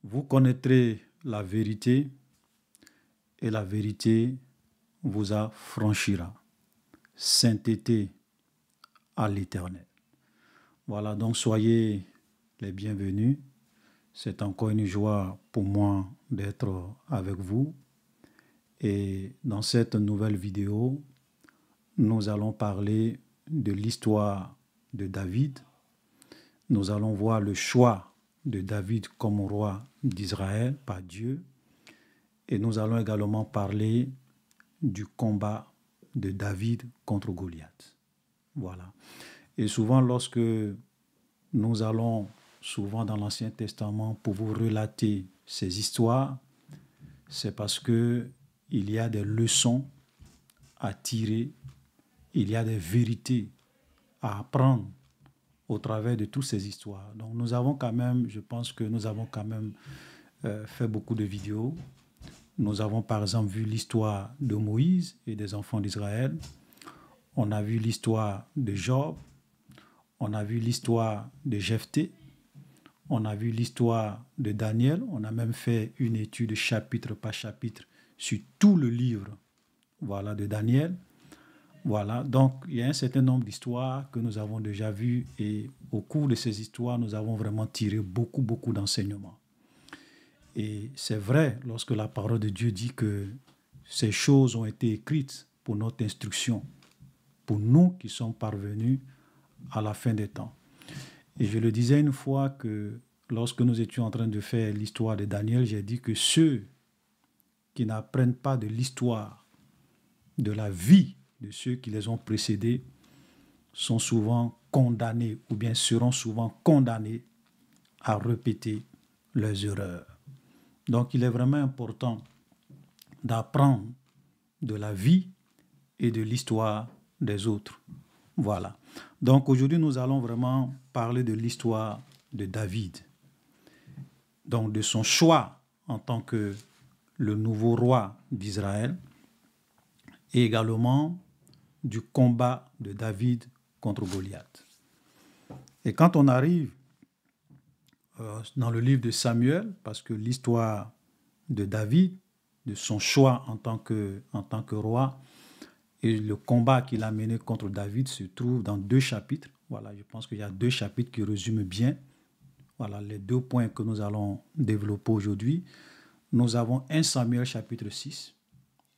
Vous connaîtrez la vérité et la vérité vous affranchira. Sainteté à l'Éternel. Voilà, donc soyez les bienvenus. C'est encore une joie pour moi d'être avec vous. Et dans cette nouvelle vidéo, nous allons parler de l'histoire de David. Nous allons voir le choix de David comme roi d'Israël par Dieu. Et nous allons également parler du combat de David contre Goliath. Voilà. Et souvent, lorsque nous allons souvent dans l'Ancien Testament pour vous relater ces histoires, c'est parce que il y a des leçons à tirer, il y a des vérités à apprendre au travers de toutes ces histoires. Donc nous avons quand même, je pense que nous avons quand même fait beaucoup de vidéos. Nous avons par exemple vu l'histoire de Moïse et des enfants d'Israël. On a vu l'histoire de Job. On a vu l'histoire de Jephthé. On a vu l'histoire de Daniel. On a même fait une étude chapitre par chapitre sur tout le livre, voilà, de Daniel. Voilà, donc il y a un certain nombre d'histoires que nous avons déjà vues et au cours de ces histoires, nous avons vraiment tiré beaucoup d'enseignements. Et c'est vrai lorsque la parole de Dieu dit que ces choses ont été écrites pour notre instruction, pour nous qui sommes parvenus à la fin des temps. Et je le disais une fois que lorsque nous étions en train de faire l'histoire de Daniel, j'ai dit que ceux qui n'apprennent pas de l'histoire, de la vie de ceux qui les ont précédés, sont souvent condamnés ou bien seront souvent condamnés à répéter leurs erreurs. Donc il est vraiment important d'apprendre de la vie et de l'histoire des autres. Voilà. Donc aujourd'hui, nous allons vraiment parler de l'histoire de David. Donc de son choix en tant que le nouveau roi d'Israël et également du combat de David contre Goliath. Et quand on arrive dans le livre de Samuel, parce que l'histoire de David, de son choix en tant que roi, et le combat qu'il a mené contre David se trouve dans 2 chapitres. Voilà, je pense qu'il y a 2 chapitres qui résument bien, voilà, les 2 points que nous allons développer aujourd'hui. Nous avons 1 Samuel chapitre 6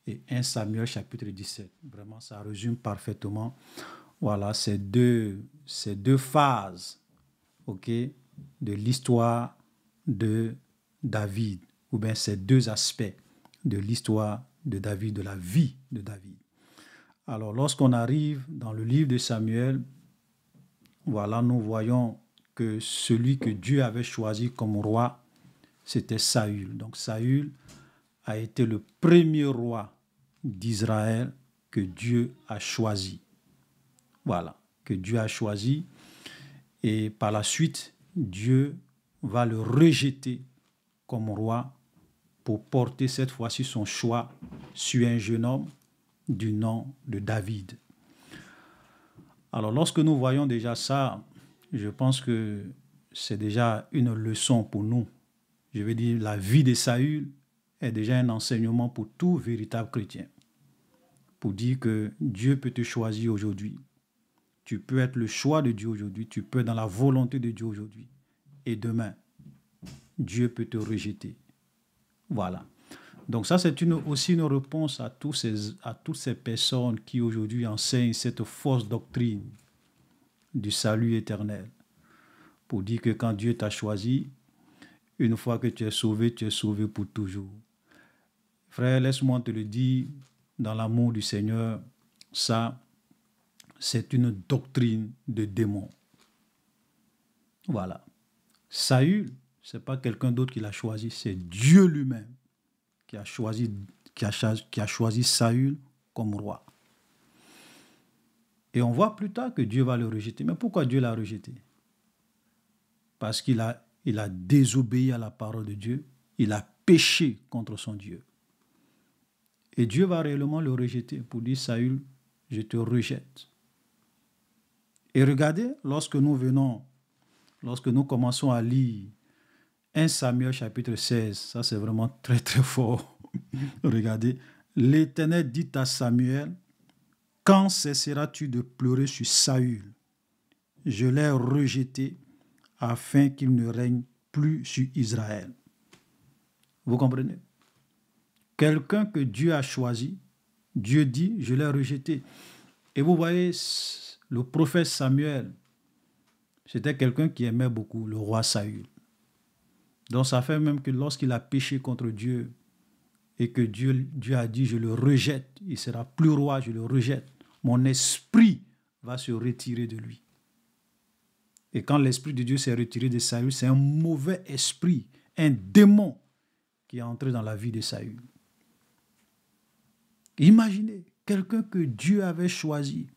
et 1 Samuel chapitre 17. Vraiment, ça résume parfaitement, voilà, ces deux phases, ok, de l'histoire de David, ou bien ces 2 aspects de l'histoire de David, de la vie de David. Alors, lorsqu'on arrive dans le livre de Samuel, voilà, nous voyons que celui que Dieu avait choisi comme roi, c'était Saül. Donc, Saül a été le premier roi d'Israël que Dieu a choisi. Voilà, que Dieu a choisi. Et par la suite, Dieu va le rejeter comme roi pour porter cette fois-ci son choix sur un jeune homme du nom de David. Alors, lorsque nous voyons déjà ça, je pense que c'est déjà une leçon pour nous. Je veux dire, la vie de Saül est déjà un enseignement pour tout véritable chrétien. Pour dire que Dieu peut te choisir aujourd'hui. Tu peux être le choix de Dieu aujourd'hui. Tu peux être dans la volonté de Dieu aujourd'hui. Et demain, Dieu peut te rejeter. Voilà. Donc ça, c'est aussi une réponse à toutes ces personnes qui aujourd'hui enseignent cette fausse doctrine du salut éternel. Pour dire que quand Dieu t'a choisi, une fois que tu es sauvé pour toujours. Frère, laisse-moi te le dire, dans l'amour du Seigneur, ça, c'est une doctrine de démon. Voilà. Saül, ce n'est pas quelqu'un d'autre qui l'a choisi, c'est Dieu lui-même qui a choisi Saül comme roi. Et on voit plus tard que Dieu va le rejeter. Mais pourquoi Dieu l'a rejeté? Parce qu'il a désobéi à la parole de Dieu. Il a péché contre son Dieu. Et Dieu va réellement le rejeter pour dire, Saül, je te rejette. Et regardez, lorsque nous commençons à lire 1 Samuel chapitre 16, ça c'est vraiment très très fort. Regardez, l'Éternel dit à Samuel, « Quand cesseras-tu de pleurer sur Saül? Je l'ai rejeté afin qu'il ne règne plus sur Israël. » Vous comprenez? Quelqu'un que Dieu a choisi, Dieu dit, je l'ai rejeté. Et vous voyez, le prophète Samuel, c'était quelqu'un qui aimait beaucoup le roi Saül. Donc ça fait même que lorsqu'il a péché contre Dieu et que Dieu a dit, je le rejette, il ne sera plus roi, je le rejette. Mon esprit va se retirer de lui. Et quand l'esprit de Dieu s'est retiré de Saül, c'est un mauvais esprit, un démon qui est entré dans la vie de Saül. Imaginez, quelqu'un que Dieu avait choisi,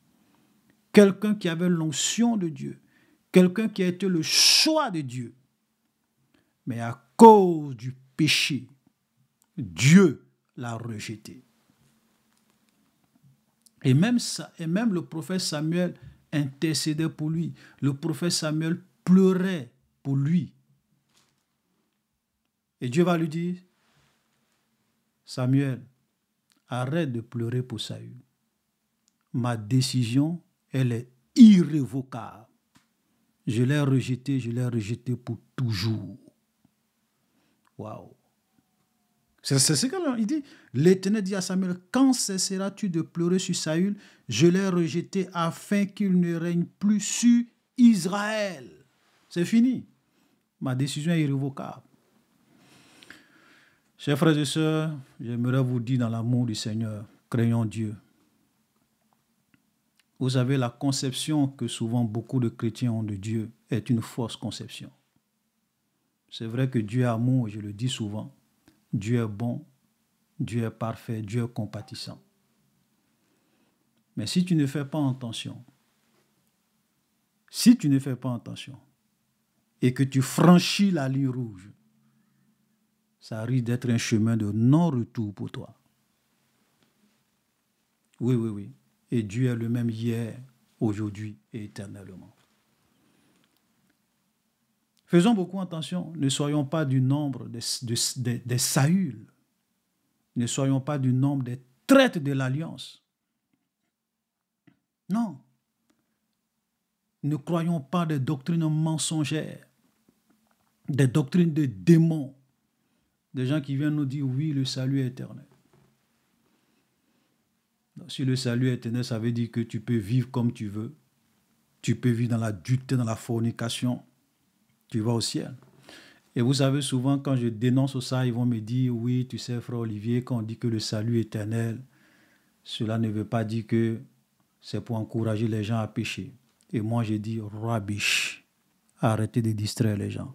quelqu'un qui avait l'onction de Dieu, quelqu'un qui a été le choix de Dieu. Mais à cause du péché, Dieu l'a rejeté. Et même le prophète Samuel intercédait pour lui. Le prophète Samuel pleurait pour lui. Et Dieu va lui dire, Samuel, arrête de pleurer pour Saül. Ma décision, elle est irrévocable. Je l'ai rejeté pour toujours. Waouh! C'est ce qu'il dit. L'Éternel dit à Samuel, quand cesseras-tu de pleurer sur Saül? Je l'ai rejeté afin qu'il ne règne plus sur Israël. C'est fini. Ma décision est irrévocable. Chers frères et sœurs, j'aimerais vous dire dans l'amour du Seigneur, craignons Dieu. Vous savez, la conception que souvent beaucoup de chrétiens ont de Dieu est une fausse conception. C'est vrai que Dieu est amour, je le dis souvent. Dieu est bon, Dieu est parfait, Dieu est compatissant. Mais si tu ne fais pas attention, et que tu franchis la ligne rouge, ça risque d'être un chemin de non-retour pour toi. Oui. Et Dieu est le même hier, aujourd'hui et éternellement. Faisons beaucoup attention, ne soyons pas du nombre des Saül, ne soyons pas du nombre des traîtres de l'alliance. Non. Ne croyons pas des doctrines mensongères, des doctrines de démons, des gens qui viennent nous dire oui, le salut est éternel. Donc, si le salut est éternel, ça veut dire que tu peux vivre comme tu veux, tu peux vivre dans l'adultère, dans la fornication, tu vas au ciel. Et vous savez, souvent, quand je dénonce ça, ils vont me dire, oui, tu sais, frère Olivier, quand on dit que le salut est éternel, cela ne veut pas dire que c'est pour encourager les gens à pécher. Et moi, je dis, rubbish, arrêtez de distraire les gens.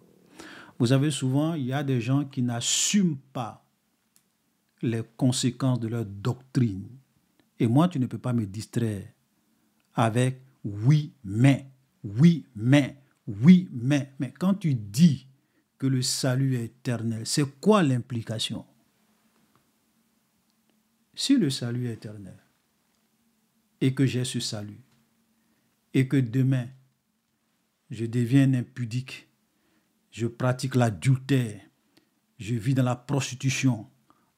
Vous savez, souvent, il y a des gens qui n'assument pas les conséquences de leur doctrine. Et moi, tu ne peux pas me distraire avec oui, mais. Mais quand tu dis que le salut est éternel, c'est quoi l'implication? Si le salut est éternel et que j'ai ce salut et que demain je deviens impudique, je pratique l'adultère, je vis dans la prostitution,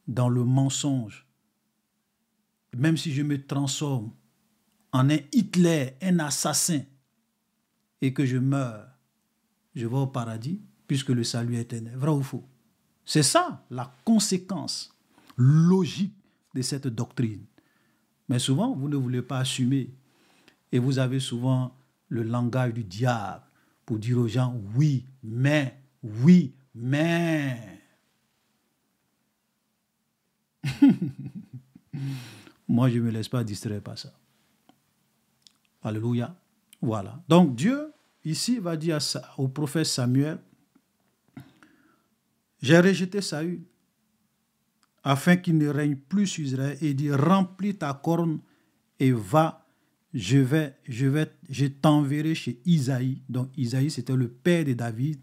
dans le mensonge, même si je me transforme en un Hitler, un assassin, et que je meurs, je vais au paradis, puisque le salut est éternel. Vrai ou faux? C'est ça la conséquence logique de cette doctrine. Mais souvent, vous ne voulez pas assumer. Et vous avez souvent le langage du diable pour dire aux gens oui, mais. Moi, je ne me laisse pas distraire par ça. Alléluia. Voilà. Donc Dieu, ici, va dire au prophète Samuel, j'ai rejeté Saül afin qu'il ne règne plus sur Israël et dit, remplis ta corne et va, je t'enverrai chez Isaïe. Donc Isaïe, c'était le père de David,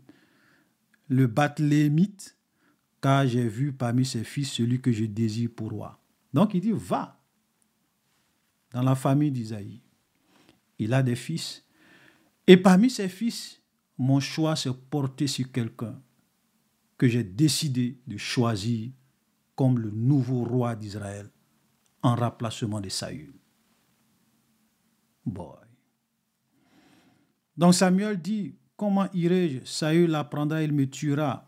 le Bathlémite, car j'ai vu parmi ses fils celui que je désire pour roi. Donc il dit, va dans la famille d'Isaïe. Il a des fils. Et parmi ses fils, mon choix s'est porté sur quelqu'un. que j'ai décidé de choisir comme le nouveau roi d'Israël en remplacement de Saül. Boy. Donc Samuel dit, comment irai-je? Saül l'apprendra, il me tuera.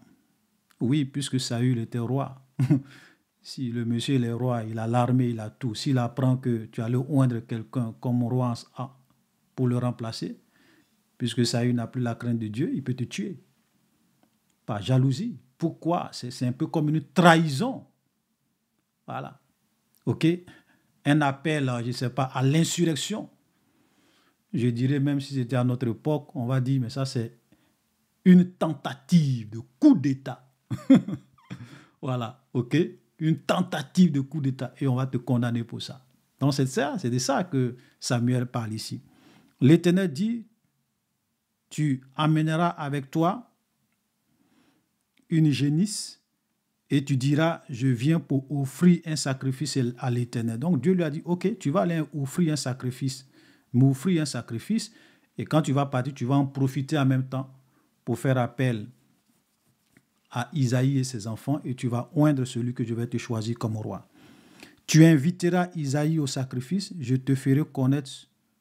Oui, puisque Saül était roi. Si le monsieur il est roi, il a l'armée, il a tout. S'il apprend que tu allais oindre quelqu'un comme roi pour le remplacer, puisque Saül n'a plus la crainte de Dieu, il peut te tuer. Par jalousie. Pourquoi? C'est un peu comme une trahison. Voilà. OK? Un appel, je ne sais pas, à l'insurrection. Je dirais, même si c'était à notre époque, on va dire, mais ça c'est une tentative de coup d'État. Voilà, ok? Une tentative de coup d'État et on va te condamner pour ça. Donc c'est de ça que Samuel parle ici. L'Éternel dit, tu amèneras avec toi une génisse et tu diras, je viens pour offrir un sacrifice à l'Éternel. Donc Dieu lui a dit, ok, tu vas aller offrir un sacrifice, m'offrir un sacrifice, et quand tu vas partir, tu vas en profiter en même temps pour faire appel à Isaïe et ses enfants, et tu vas oindre celui que je vais te choisir comme roi. Tu inviteras Isaïe au sacrifice, je te ferai connaître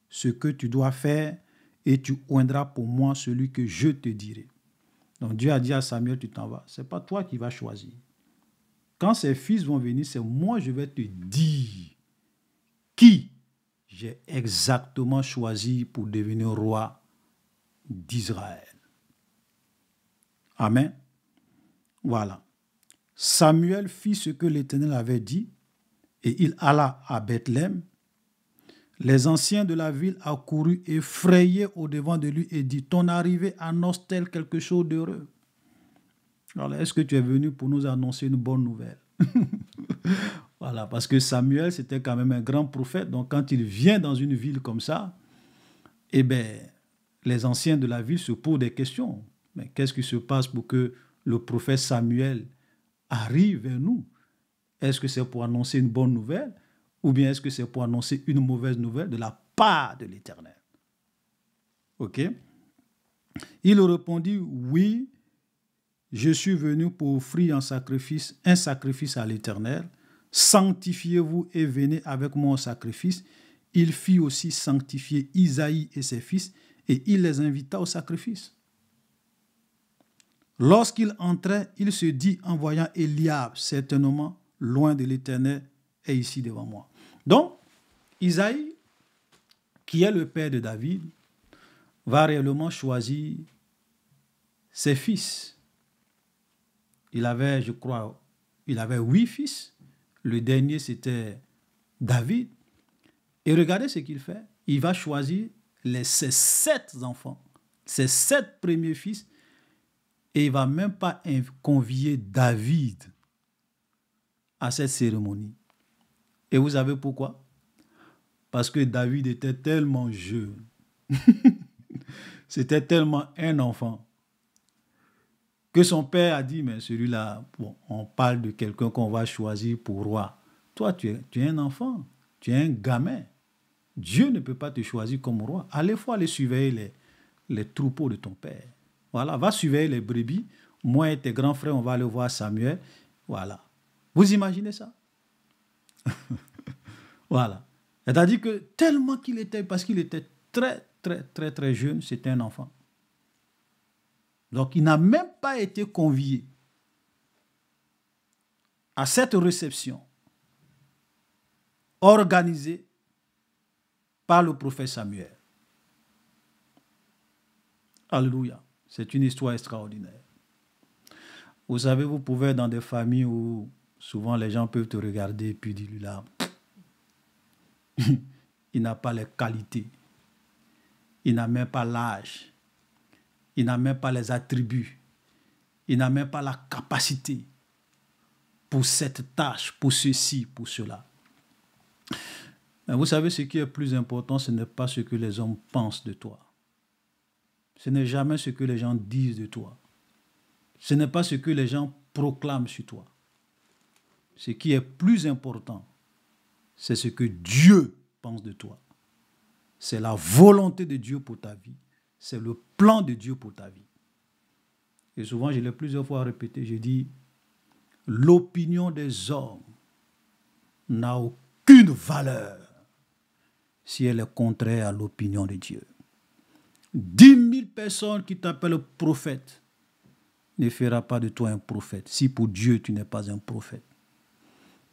ce que tu dois faire, et tu oindras pour moi celui que je te dirai. Donc Dieu a dit à Samuel, tu t'en vas. Ce n'est pas toi qui vas choisir. Quand ses fils vont venir, c'est moi, je vais te dire qui j'ai exactement choisi pour devenir roi d'Israël. Amen. Voilà. Samuel fit ce que l'Éternel avait dit et il alla à Bethléem. Les anciens de la ville accoururent effrayés au-devant de lui et dit, ton arrivée annonce-t-elle quelque chose d'heureux? Alors, est-ce que tu es venu pour nous annoncer une bonne nouvelle? Voilà, parce que Samuel, c'était quand même un grand prophète. Donc, quand il vient dans une ville comme ça, eh bien, les anciens de la ville se posent des questions. Mais qu'est-ce qui se passe pour que le prophète Samuel arrive vers nous? Est-ce que c'est pour annoncer une bonne nouvelle ou bien est-ce que c'est pour annoncer une mauvaise nouvelle de la part de l'Éternel? OK? Il répondit, oui, je suis venu pour offrir un sacrifice à l'Éternel. Sanctifiez-vous et venez avec moi au sacrifice. Il fit aussi sanctifier Isaïe et ses fils et il les invita au sacrifice. Lorsqu'il entrait, il se dit en voyant Eliab, certainement loin de l'Éternel, est ici devant moi. Donc, Isaïe, qui est le père de David, va réellement choisir ses fils. Il avait, je crois, 8 fils. Le dernier, c'était David. Et regardez ce qu'il fait. Il va choisir ses 7 enfants, ses 7 premiers fils, et il ne va même pas convier David à cette cérémonie. Et vous savez pourquoi? Parce que David était tellement jeune. C'était tellement un enfant que son père a dit, mais celui-là, bon, on parle de quelqu'un qu'on va choisir pour roi. Toi, tu es un enfant, tu es un gamin. Dieu ne peut pas te choisir comme roi. Allez, faut aller surveiller les troupeaux de ton père. Voilà, va surveiller les brebis. Moi et tes grands frères, on va aller voir Samuel. Voilà. Vous imaginez ça? Voilà. C'est-à-dire que tellement parce qu'il était très, très, très, très jeune, c'était un enfant. Donc, il n'a même pas été convié à cette réception organisée par le prophète Samuel. Alléluia. C'est une histoire extraordinaire. Vous savez, vous pouvez être dans des familles où souvent les gens peuvent te regarder et puis dire, là, il n'a pas les qualités. Il n'a même pas l'âge. Il n'a même pas les attributs. Il n'a même pas la capacité pour cette tâche, pour ceci, pour cela. Mais vous savez, ce qui est plus important, ce n'est pas ce que les hommes pensent de toi. Ce n'est jamais ce que les gens disent de toi. Ce n'est pas ce que les gens proclament sur toi. Ce qui est plus important, c'est ce que Dieu pense de toi. C'est la volonté de Dieu pour ta vie. C'est le plan de Dieu pour ta vie. Et souvent, je l'ai plusieurs fois répété, je dis, l'opinion des hommes n'a aucune valeur si elle est contraire à l'opinion de Dieu. 10 000 personnes qui t'appellent prophète ne fera pas de toi un prophète si pour Dieu tu n'es pas un prophète.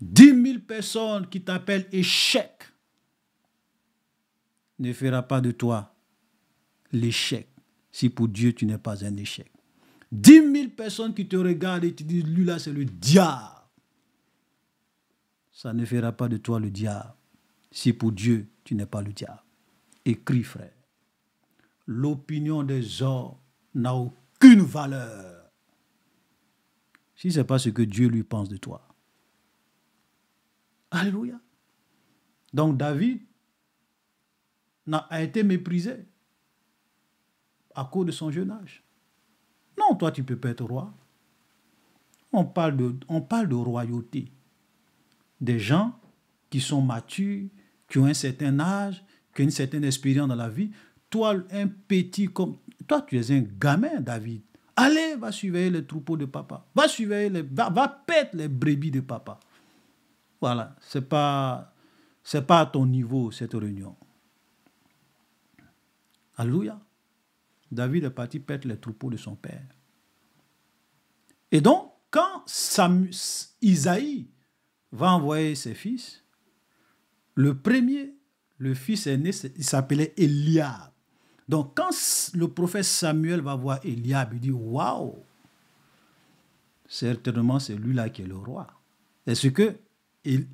10 000 personnes qui t'appellent échec ne fera pas de toi l'échec si pour Dieu tu n'es pas un échec. 10 000 personnes qui te regardent et te disent, lui là c'est le diable. Ça ne fera pas de toi le diable si pour Dieu tu n'es pas le diable. Écris, frère. L'opinion des hommes n'a aucune valeur si ce n'est pas ce que Dieu lui pense de toi. Alléluia. Donc David a été méprisé à cause de son jeune âge. Non, toi tu ne peux pas être roi. On parle de royauté. Des gens qui sont matures, qui ont un certain âge, qui ont une certaine expérience dans la vie. Toi, un petit comme... Toi, tu es un gamin, David. Allez, va surveiller les troupeaux de papa. Va surveiller va pète les brebis de papa. Voilà, c'est pas à ton niveau, cette réunion. Alléluia. David est parti pète les troupeaux de son père. Et donc, quand Isaïe va envoyer ses fils, le premier, le fils aîné, il s'appelait Eliab. Donc, quand le prophète Samuel va voir Eliab, il dit, waouh, certainement c'est lui-là qui est le roi. C'est ce que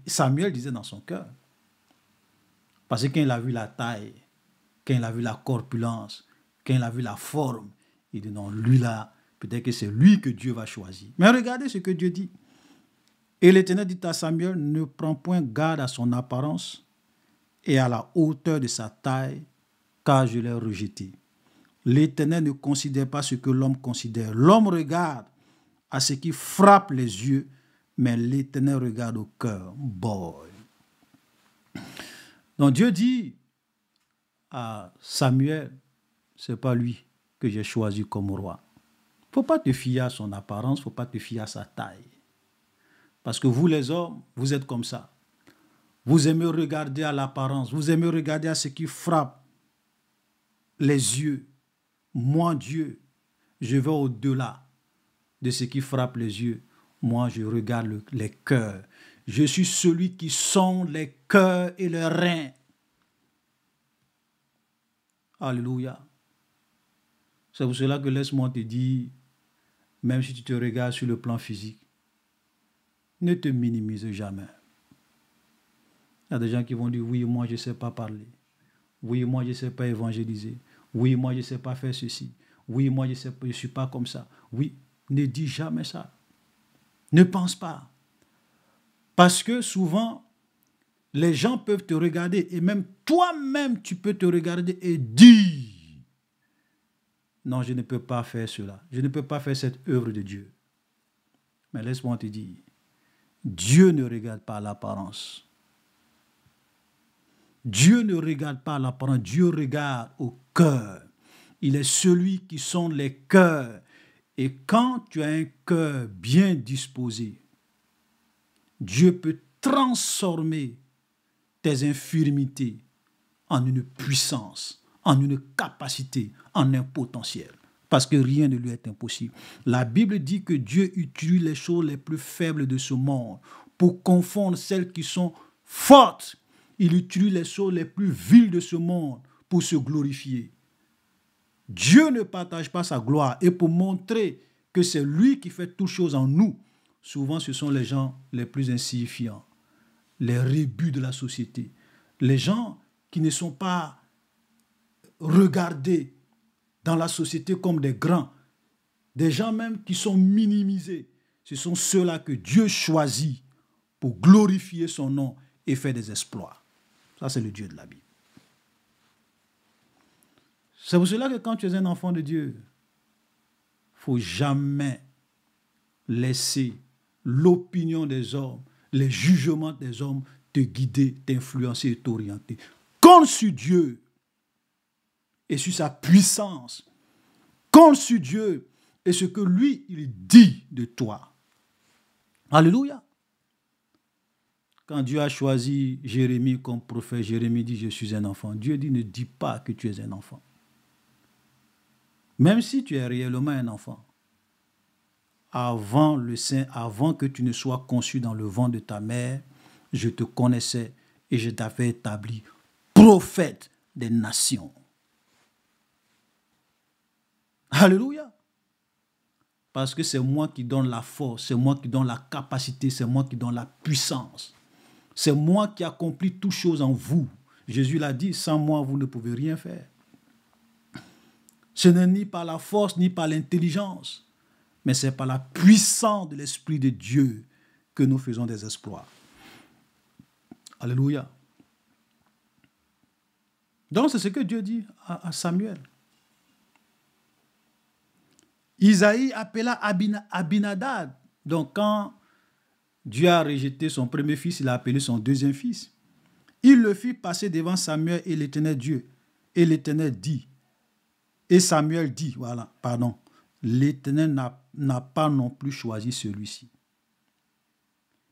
Samuel disait dans son cœur. Parce que quand il a vu la taille, quand il a vu la corpulence, quand il a vu la forme, il dit non, lui-là, peut-être que c'est lui que Dieu va choisir. Mais regardez ce que Dieu dit. Et l'Éternel dit à Samuel, ne prends point garde à son apparence et à la hauteur de sa taille, car je l'ai rejeté. L'Éternel ne considère pas ce que l'homme considère. L'homme regarde à ce qui frappe les yeux, mais l'Éternel regarde au cœur. Boy. Donc Dieu dit à Samuel, c'est pas lui que j'ai choisi comme roi. Il ne faut pas te fier à son apparence, il ne faut pas te fier à sa taille. Parce que vous les hommes, vous êtes comme ça. Vous aimez regarder à l'apparence, vous aimez regarder à ce qui frappe les yeux. Moi, Dieu, je vais au-delà de ce qui frappe les yeux. Moi, je regarde les cœurs. Je suis celui qui sonde les cœurs et les reins. Alléluia. C'est pour cela que laisse-moi te dire, même si tu te regardes sur le plan physique, ne te minimise jamais. Il y a des gens qui vont dire, oui, moi je ne sais pas parler. Oui, moi je ne sais pas évangéliser. Oui, moi je ne sais pas faire ceci. Oui, moi je ne suis pas comme ça. Oui, ne dis jamais ça. Ne pense pas. Parce que souvent, les gens peuvent te regarder et même toi-même, tu peux te regarder et dire, non, je ne peux pas faire cela. Je ne peux pas faire cette œuvre de Dieu. Mais laisse-moi te dire, Dieu ne regarde pas l'apparence. Dieu ne regarde pas l'apparence, Dieu regarde au cœur. Il est celui qui sonde les cœurs. Et quand tu as un cœur bien disposé, Dieu peut transformer tes infirmités en une puissance, en une capacité, en un potentiel. Parce que rien ne lui est impossible. La Bible dit que Dieu utilise les choses les plus faibles de ce monde pour confondre celles qui sont fortes. Il utilise les choses les plus viles de ce monde pour se glorifier. Dieu ne partage pas sa gloire. Et pour montrer que c'est lui qui fait toutes choses en nous, souvent ce sont les gens les plus insignifiants, les rébus de la société, les gens qui ne sont pas regardés dans la société comme des grands, des gens même qui sont minimisés. Ce sont ceux-là que Dieu choisit pour glorifier son nom et faire des exploits. Ça, c'est le Dieu de la Bible. C'est pour cela que quand tu es un enfant de Dieu, il ne faut jamais laisser l'opinion des hommes, les jugements des hommes te guider, t'influencer et t'orienter. Compte sur Dieu et sur sa puissance. Compte sur Dieu et ce que lui, il dit de toi. Alléluia. Quand Dieu a choisi Jérémie comme prophète, Jérémie dit, je suis un enfant. Dieu dit, ne dis pas que tu es un enfant. Même si tu es réellement un enfant, avant que tu ne sois conçu dans le ventre de ta mère, je te connaissais et je t'avais établi prophète des nations. Alléluia. Parce que c'est moi qui donne la force, c'est moi qui donne la capacité, c'est moi qui donne la puissance. C'est moi qui accomplis toutes choses en vous. Jésus l'a dit, sans moi, vous ne pouvez rien faire. Ce n'est ni par la force, ni par l'intelligence, mais c'est par la puissance de l'Esprit de Dieu que nous faisons des exploits. Alléluia. Donc, c'est ce que Dieu dit à Samuel. Isaïe appela Abinadab. Donc, quand Dieu a rejeté son premier fils, il a appelé son deuxième fils. Il le fit passer devant Samuel et l'Éternel Dieu. Et l'Éternel dit, et Samuel dit, voilà, pardon, l'Éternel n'a pas non plus choisi celui-ci.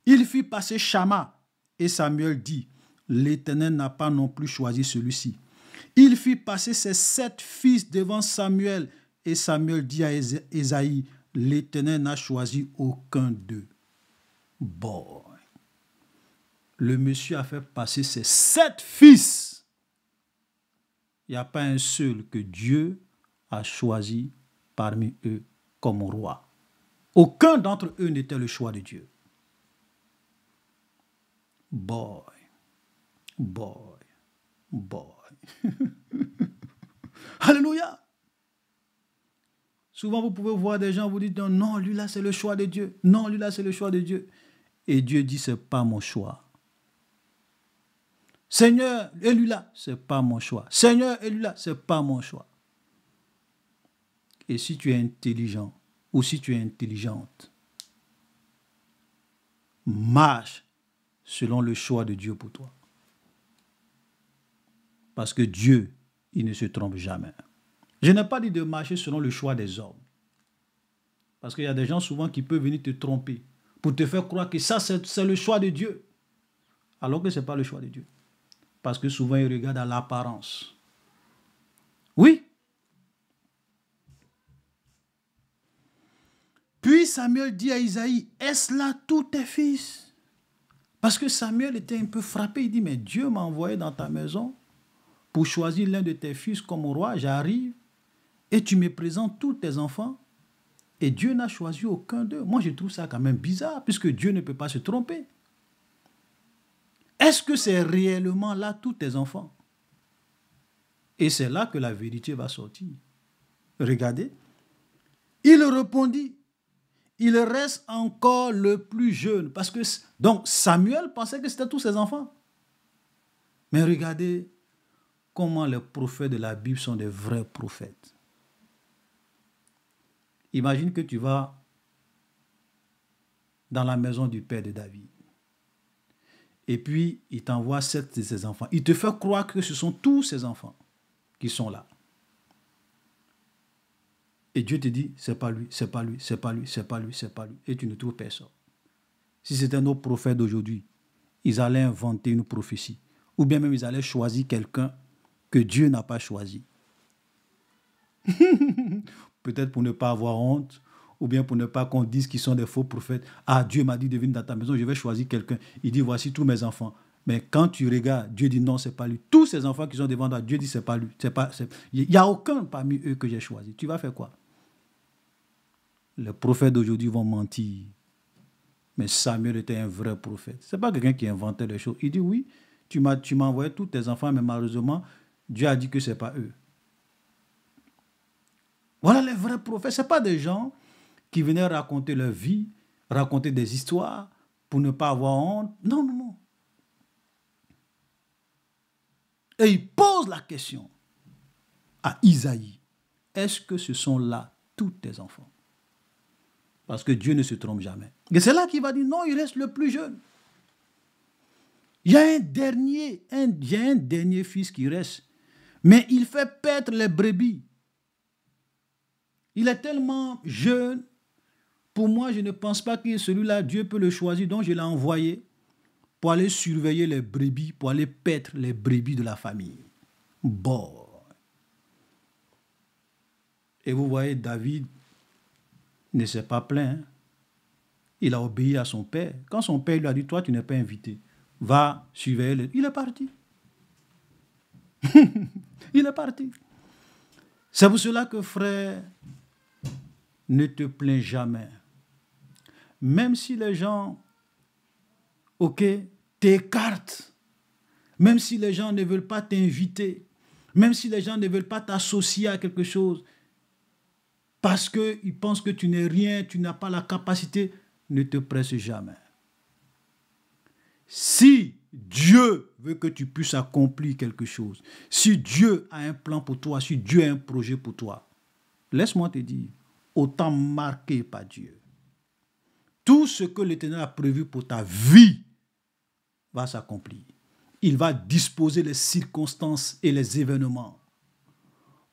Il fit passer Shama, et Samuel dit, l'Éternel n'a pas non plus choisi celui-ci. Il fit passer ses 7 fils devant Samuel, et Samuel dit à Isaïe, l'Éternel n'a choisi aucun d'eux. Bon, le monsieur a fait passer ses 7 fils. Il n'y a pas un seul que Dieu a choisi parmi eux comme roi. Aucun d'entre eux n'était le choix de Dieu. Boy. Alléluia. Souvent, vous pouvez voir des gens vous dites non, lui là, c'est le choix de Dieu. Non, lui là, c'est le choix de Dieu. Et Dieu dit, ce n'est pas mon choix. Seigneur, et lui là, ce n'est pas mon choix. Seigneur, et lui là, ce n'est pas mon choix. Et si tu es intelligent, ou si tu es intelligente, marche selon le choix de Dieu pour toi. Parce que Dieu, il ne se trompe jamais. Je n'ai pas dit de marcher selon le choix des hommes. Parce qu'il y a des gens souvent qui peuvent venir te tromper pour te faire croire que ça, c'est le choix de Dieu. Alors que ce n'est pas le choix de Dieu. Parce que souvent, ils regardent à l'apparence. Oui. Puis Samuel dit à Isaïe, est-ce là tous tes fils? Parce que Samuel était un peu frappé. Il dit, mais Dieu m'a envoyé dans ta maison pour choisir l'un de tes fils comme roi. J'arrive et tu me présentes tous tes enfants. Et Dieu n'a choisi aucun d'eux. Moi, je trouve ça quand même bizarre, puisque Dieu ne peut pas se tromper. Est-ce que c'est réellement là tous tes enfants? Et c'est là que la vérité va sortir. Regardez. Il répondit, il reste encore le plus jeune. Parce que, donc, Samuel pensait que c'était tous ses enfants. Mais regardez comment les prophètes de la Bible sont des vrais prophètes. Imagine que tu vas dans la maison du père de David. Et puis, il t'envoie 7 de ses enfants. Il te fait croire que ce sont tous ses enfants qui sont là. Et Dieu te dit, c'est pas lui, c'est pas lui, c'est pas lui, c'est pas lui, c'est pas lui. Et tu ne trouves personne. Si c'était nos prophètes d'aujourd'hui, ils allaient inventer une prophétie. Ou bien même ils allaient choisir quelqu'un que Dieu n'a pas choisi. Peut-être pour ne pas avoir honte, ou bien pour ne pas qu'on dise qu'ils sont des faux prophètes. Ah, Dieu m'a dit de venir dans ta maison, je vais choisir quelqu'un. Il dit, voici tous mes enfants. Mais quand tu regardes, Dieu dit non, c'est pas lui. Tous ces enfants qui sont devant toi, Dieu dit c'est pas lui. Il n'y a aucun parmi eux que j'ai choisi. Tu vas faire quoi? Les prophètes d'aujourd'hui vont mentir. Mais Samuel était un vrai prophète. Ce n'est pas quelqu'un qui inventait les choses. Il dit oui, tu m'as envoyé tous tes enfants, mais malheureusement, Dieu a dit que ce n'est pas eux. Voilà les vrais prophètes. Ce n'est pas des gens qui venaient raconter leur vie, raconter des histoires pour ne pas avoir honte. Non, non, non. Et il pose la question à Isaïe. Est-ce que ce sont là tous tes enfants? Parce que Dieu ne se trompe jamais. Et c'est là qu'il va dire, non, il reste le plus jeune. Il y a un dernier fils qui reste. Mais il fait paître les brebis. Il est tellement jeune. Pour moi, je ne pense pas que celui-là, Dieu peut le choisir. Donc, je l'ai envoyé pour aller surveiller les brebis, pour aller paître les brebis de la famille. Bon. Et vous voyez, David ne s'est pas plaint. Hein. Il a obéi à son père. Quand son père lui a dit, toi, tu n'es pas invité. Va surveiller. Il est parti. Il est parti. C'est pour cela que, frère, ne te plains jamais. Même si les gens, ok, t'écartent, même si les gens ne veulent pas t'inviter, même si les gens ne veulent pas t'associer à quelque chose, parce qu'ils pensent que tu n'es rien, tu n'as pas la capacité, ne te presse jamais. Si Dieu veut que tu puisses accomplir quelque chose, si Dieu a un plan pour toi, si Dieu a un projet pour toi, laisse-moi te dire, autant marqué par Dieu. Tout ce que l'Éternel a prévu pour ta vie va s'accomplir. Il va disposer les circonstances et les événements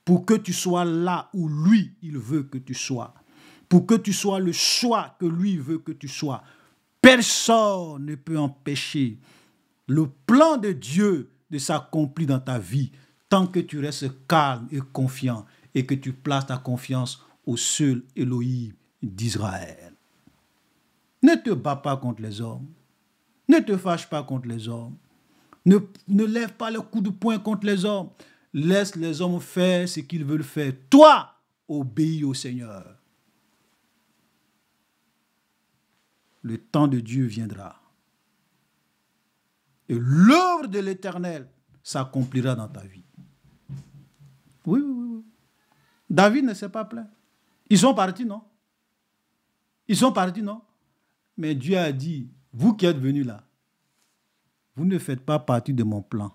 pour que tu sois là où lui, il veut que tu sois. Pour que tu sois le choix que lui veut que tu sois. Personne ne peut empêcher le plan de Dieu de s'accomplir dans ta vie tant que tu restes calme et confiant et que tu places ta confiance au seul Elohim d'Israël. Ne te bats pas contre les hommes. Ne te fâche pas contre les hommes. Ne lève pas le coup de poing contre les hommes. Laisse les hommes faire ce qu'ils veulent faire. Toi, obéis au Seigneur. Le temps de Dieu viendra. Et l'œuvre de l'Éternel s'accomplira dans ta vie. Oui, oui, oui. David ne s'est pas plaint. Ils sont partis, non? Ils sont partis, non? Mais Dieu a dit, vous qui êtes venus là, vous ne faites pas partie de mon plan.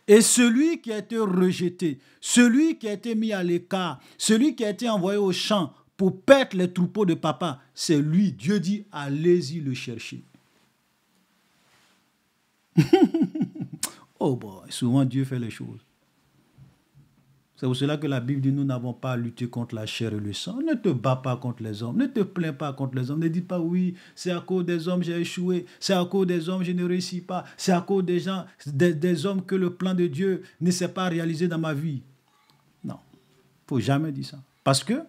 Et celui qui a été rejeté, celui qui a été mis à l'écart, celui qui a été envoyé au champ pour paître les troupeaux de papa, c'est lui. Dieu dit, allez-y le chercher. Oh bon, souvent Dieu fait les choses. C'est pour cela que la Bible dit, nous n'avons pas à lutter contre la chair et le sang. Ne te bats pas contre les hommes. Ne te plains pas contre les hommes. Ne dis pas, oui, c'est à cause des hommes j'ai échoué. C'est à cause des hommes je ne réussis pas. C'est à cause des gens, des hommes que le plan de Dieu ne s'est pas réalisé dans ma vie. Non, il ne faut jamais dire ça. Parce que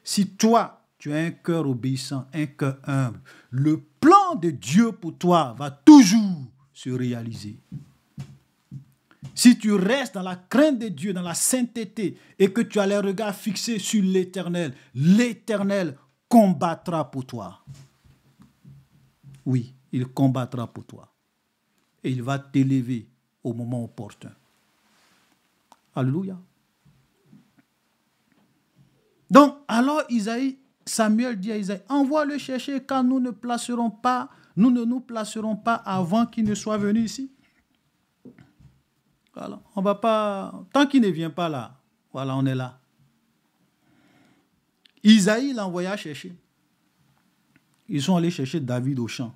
si toi, tu as un cœur obéissant, un cœur humble, le plan de Dieu pour toi va toujours se réaliser. Si tu restes dans la crainte de Dieu, dans la sainteté, et que tu as les regards fixés sur l'Éternel, l'Éternel combattra pour toi. Oui, il combattra pour toi. Et il va t'élever au moment opportun. Alléluia. Donc, alors Samuel dit à Isaïe, envoie-le chercher car nous ne nous placerons pas avant qu'il ne soit venu ici. Voilà, on va pas, tant qu'il ne vient pas là, voilà, on est là. Isaïe l'envoya chercher. Ils sont allés chercher David au champ,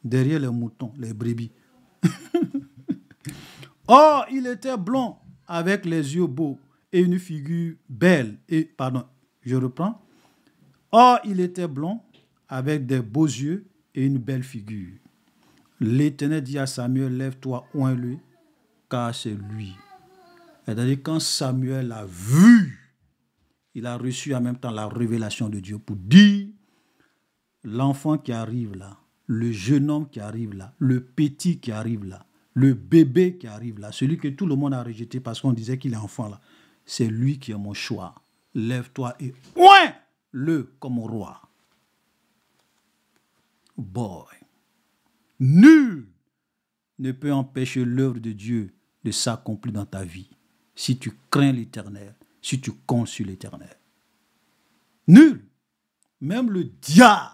derrière les moutons, les brebis. Or, il était blond, avec les yeux beaux et une figure belle. Je reprends. Or, il était blond, avec des beaux yeux et une belle figure. L'Éternel dit à Samuel, lève-toi, oins-le, car c'est lui. C'est-à-dire, quand Samuel l'a vu, il a reçu en même temps la révélation de Dieu pour dire, l'enfant qui arrive là, le jeune homme qui arrive là, le petit qui arrive là, le bébé qui arrive là, celui que tout le monde a rejeté parce qu'on disait qu'il est enfant là, c'est lui qui est mon choix. Lève-toi et oins-le comme roi. Boy. Nul ne peut empêcher l'œuvre de Dieu de s'accomplir dans ta vie si tu crains l'Éternel, si tu comptes sur l'Éternel. Nul, même le diable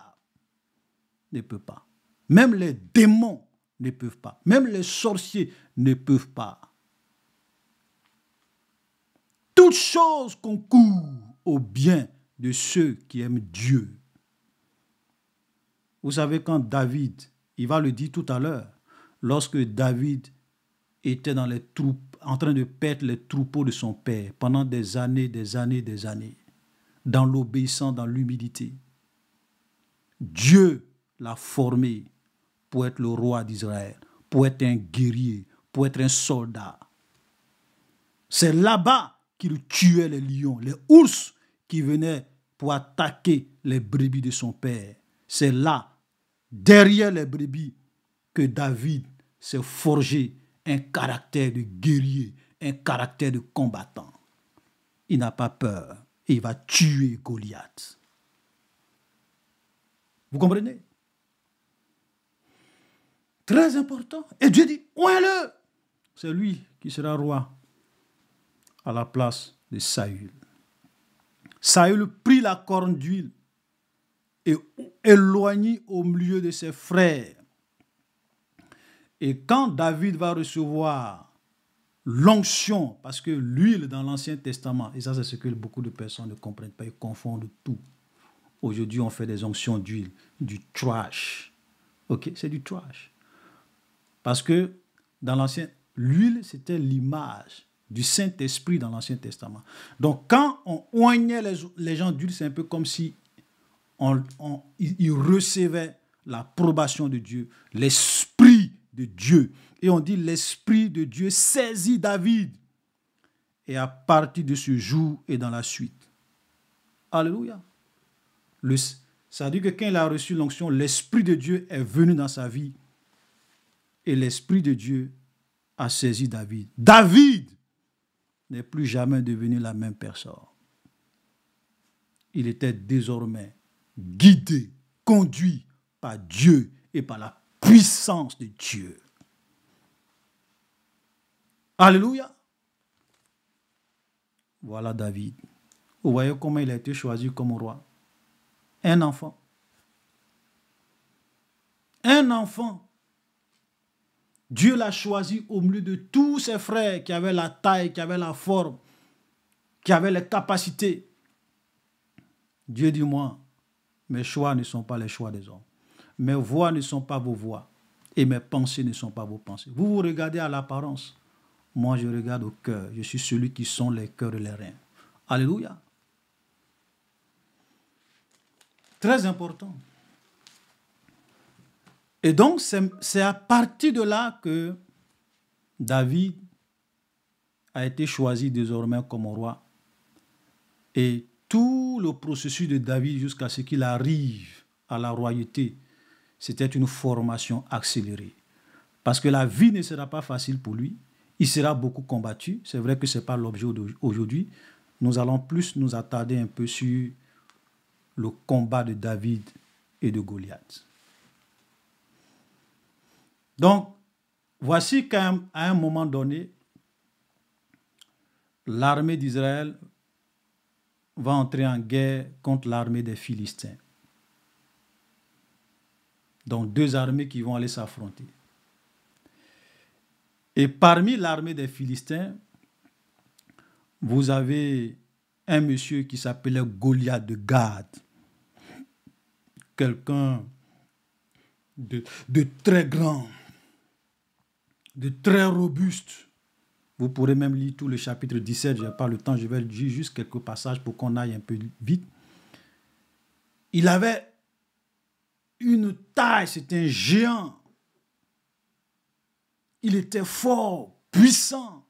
ne peut pas, même les démons ne peuvent pas, même les sorciers ne peuvent pas. Toutes choses concourent au bien de ceux qui aiment Dieu. Vous savez, quand David, il va le dire tout à l'heure, lorsque David était dans les troupes, en train de paître les troupeaux de son père pendant des années, dans l'obéissance, dans l'humilité. Dieu l'a formé pour être le roi d'Israël, pour être un guerrier, pour être un soldat. C'est là-bas qu'il tuait les lions, les ours qui venaient pour attaquer les brebis de son père. C'est là, derrière les brebis, que David s'est forgé un caractère de guerrier, un caractère de combattant. Il n'a pas peur et il va tuer Goliath. Vous comprenez? Très important. Et Dieu dit, ouin-le. C'est lui qui sera roi à la place de Saül. Saül prit la corne d'huile et éloignit au milieu de ses frères. Et quand David va recevoir l'onction, parce que l'huile dans l'Ancien Testament, et ça c'est ce que beaucoup de personnes ne comprennent pas, ils confondent tout. Aujourd'hui, on fait des onctions d'huile, du trash. Ok, c'est du trash. Parce que dans l'Ancien, l'huile, c'était l'image du Saint-Esprit dans l'Ancien Testament. Donc, quand on oignait les gens d'huile, c'est un peu comme si ils recevaient l'approbation de Dieu, l'Esprit de Dieu. Et on dit l'Esprit de Dieu saisit David. Et à partir de ce jour et dans la suite. Alléluia. Ça veut dire que quand il a reçu l'onction, l'Esprit de Dieu est venu dans sa vie. Et l'Esprit de Dieu a saisi David. David n'est plus jamais devenu la même personne. Il était désormais guidé, conduit par Dieu et par la puissance de Dieu. Alléluia. Voilà David. Vous voyez comment il a été choisi comme roi. Un enfant. Un enfant. Dieu l'a choisi au milieu de tous ses frères qui avaient la taille, qui avaient la forme, qui avaient les capacités. Dieu dit, moi, mes choix ne sont pas les choix des hommes. Mes voix ne sont pas vos voix. Et mes pensées ne sont pas vos pensées. Vous vous regardez à l'apparence. Moi, je regarde au cœur. Je suis celui qui sonde les cœurs et les reins. Alléluia. Très important. Et donc, c'est à partir de là que David a été choisi désormais comme roi. Et tout le processus de David jusqu'à ce qu'il arrive à la royauté, c'était une formation accélérée. Parce que la vie ne sera pas facile pour lui. Il sera beaucoup combattu. C'est vrai que ce n'est pas l'objet d'aujourd'hui. Nous allons plus nous attarder un peu sur le combat de David et de Goliath. Donc, voici qu'à un moment donné, l'armée d'Israël va entrer en guerre contre l'armée des Philistins. Donc, deux armées qui vont aller s'affronter. Et parmi l'armée des Philistins, vous avez un monsieur qui s'appelait Goliath de Gath. Quelqu'un de très grand, de très robuste. Vous pourrez même lire tout le chapitre 17, je n'ai pas le temps, je vais lire juste quelques passages pour qu'on aille un peu vite. Il avait une taille, c'était un géant. Il était fort, puissant.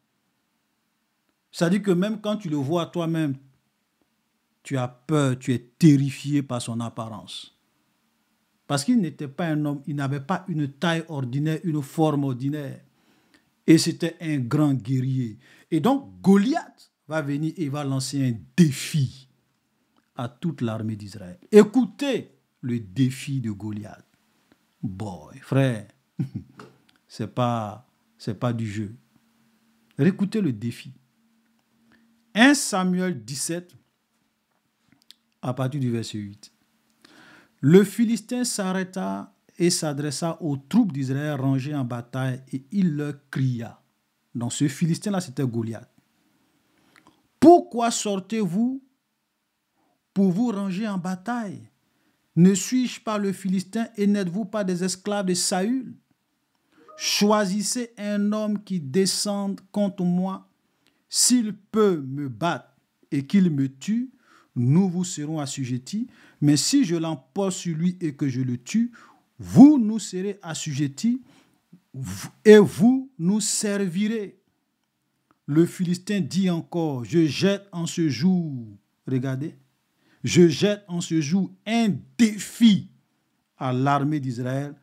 C'est-à-dire que même quand tu le vois toi-même, tu as peur, tu es terrifié par son apparence. Parce qu'il n'était pas un homme, il n'avait pas une taille ordinaire, une forme ordinaire. Et c'était un grand guerrier. Et donc, Goliath va venir et va lancer un défi à toute l'armée d'Israël. Écoutez le défi de Goliath. Boy, frère, c'est pas du jeu. Écoutez le défi. 1 Samuel 17, à partir du verset 8. Le Philistin s'arrêta et s'adressa aux troupes d'Israël rangées en bataille et il leur cria. Donc ce Philistin-là, c'était Goliath. Pourquoi sortez-vous pour vous ranger en bataille? Ne suis-je pas le Philistin et n'êtes-vous pas des esclaves de Saül? Choisissez un homme qui descende contre moi. S'il peut me battre et qu'il me tue, nous vous serons assujettis. Mais si je l'emporte sur lui et que je le tue, vous nous serez assujettis et vous nous servirez. Le Philistin dit encore, je jette en ce jour, regardez, je jette en ce jour un défi à l'armée d'Israël.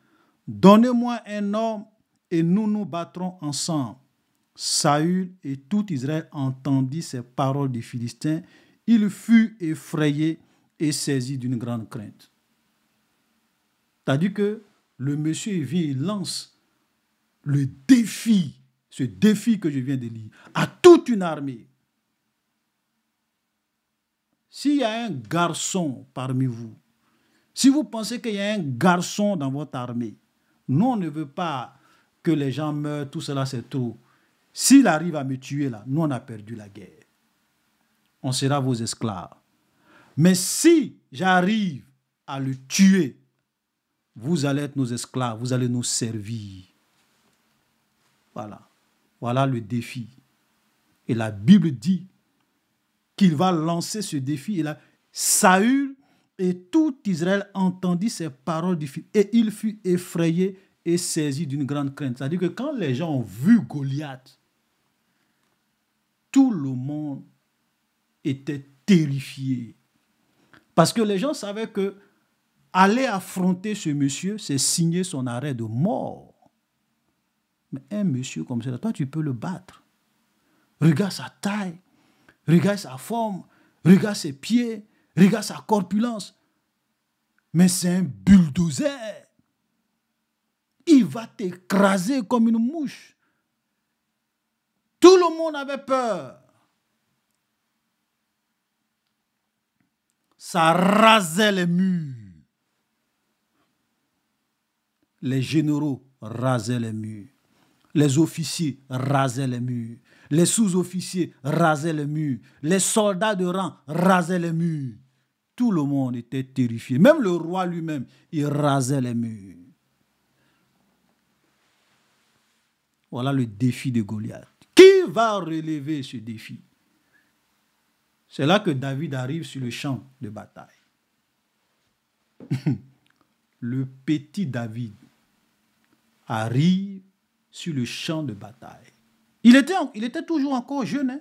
Donnez-moi un homme et nous nous battrons ensemble. Saül et tout Israël entendit ces paroles des Philistins. Il fut effrayé et saisi d'une grande crainte. C'est-à-dire que le monsieur vient, il lance le défi, ce défi que je viens de lire, à toute une armée. S'il y a un garçon parmi vous, si vous pensez qu'il y a un garçon dans votre armée, nous, on ne veut pas que les gens meurent, tout cela c'est trop. S'il arrive à me tuer là, nous on a perdu la guerre. On sera vos esclaves. Mais si j'arrive à le tuer, vous allez être nos esclaves, vous allez nous servir. Voilà. Voilà le défi. Et la Bible dit qu'il va lancer ce défi. Et là, Saül et tout Israël entendit ces paroles du fils. Et il fut effrayé et saisi d'une grande crainte. C'est-à-dire que quand les gens ont vu Goliath, tout le monde était terrifié. Parce que les gens savaient que aller affronter ce monsieur, c'est signer son arrêt de mort. Mais un monsieur comme ça, toi, tu peux le battre. Regarde sa taille, regarde sa forme, regarde ses pieds, regarde sa corpulence. Mais c'est un bulldozer. Il va t'écraser comme une mouche. Tout le monde avait peur. Ça rasait les murs. Les généraux rasaient les murs. Les officiers rasaient les murs. Les sous-officiers rasaient les murs. Les soldats de rang rasaient les murs. Tout le monde était terrifié. Même le roi lui-même, il rasait les murs. Voilà le défi de Goliath. Qui va relever ce défi? C'est là que David arrive sur le champ de bataille. Le petit David arrive sur le champ de bataille. Il était toujours encore jeune. Hein?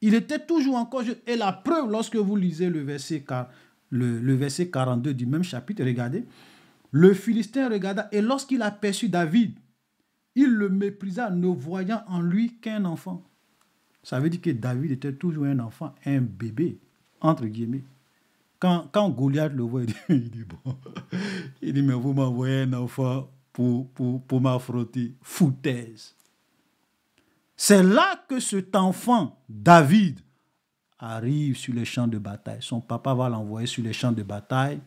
Il était toujours encore jeune. Et la preuve, lorsque vous lisez le verset 42 du même chapitre, regardez. Le Philistin regarda et lorsqu'il aperçut David, il le méprisa, ne voyant en lui qu'un enfant. Ça veut dire que David était toujours un enfant, un bébé, entre guillemets. Quand Goliath le voit, il dit bon, il dit mais vous m'envoyez un enfant pour m'affronter. Foutaise. C'est là que cet enfant, David, arrive sur les champs de bataille. Son papa va l'envoyer sur les champs de bataille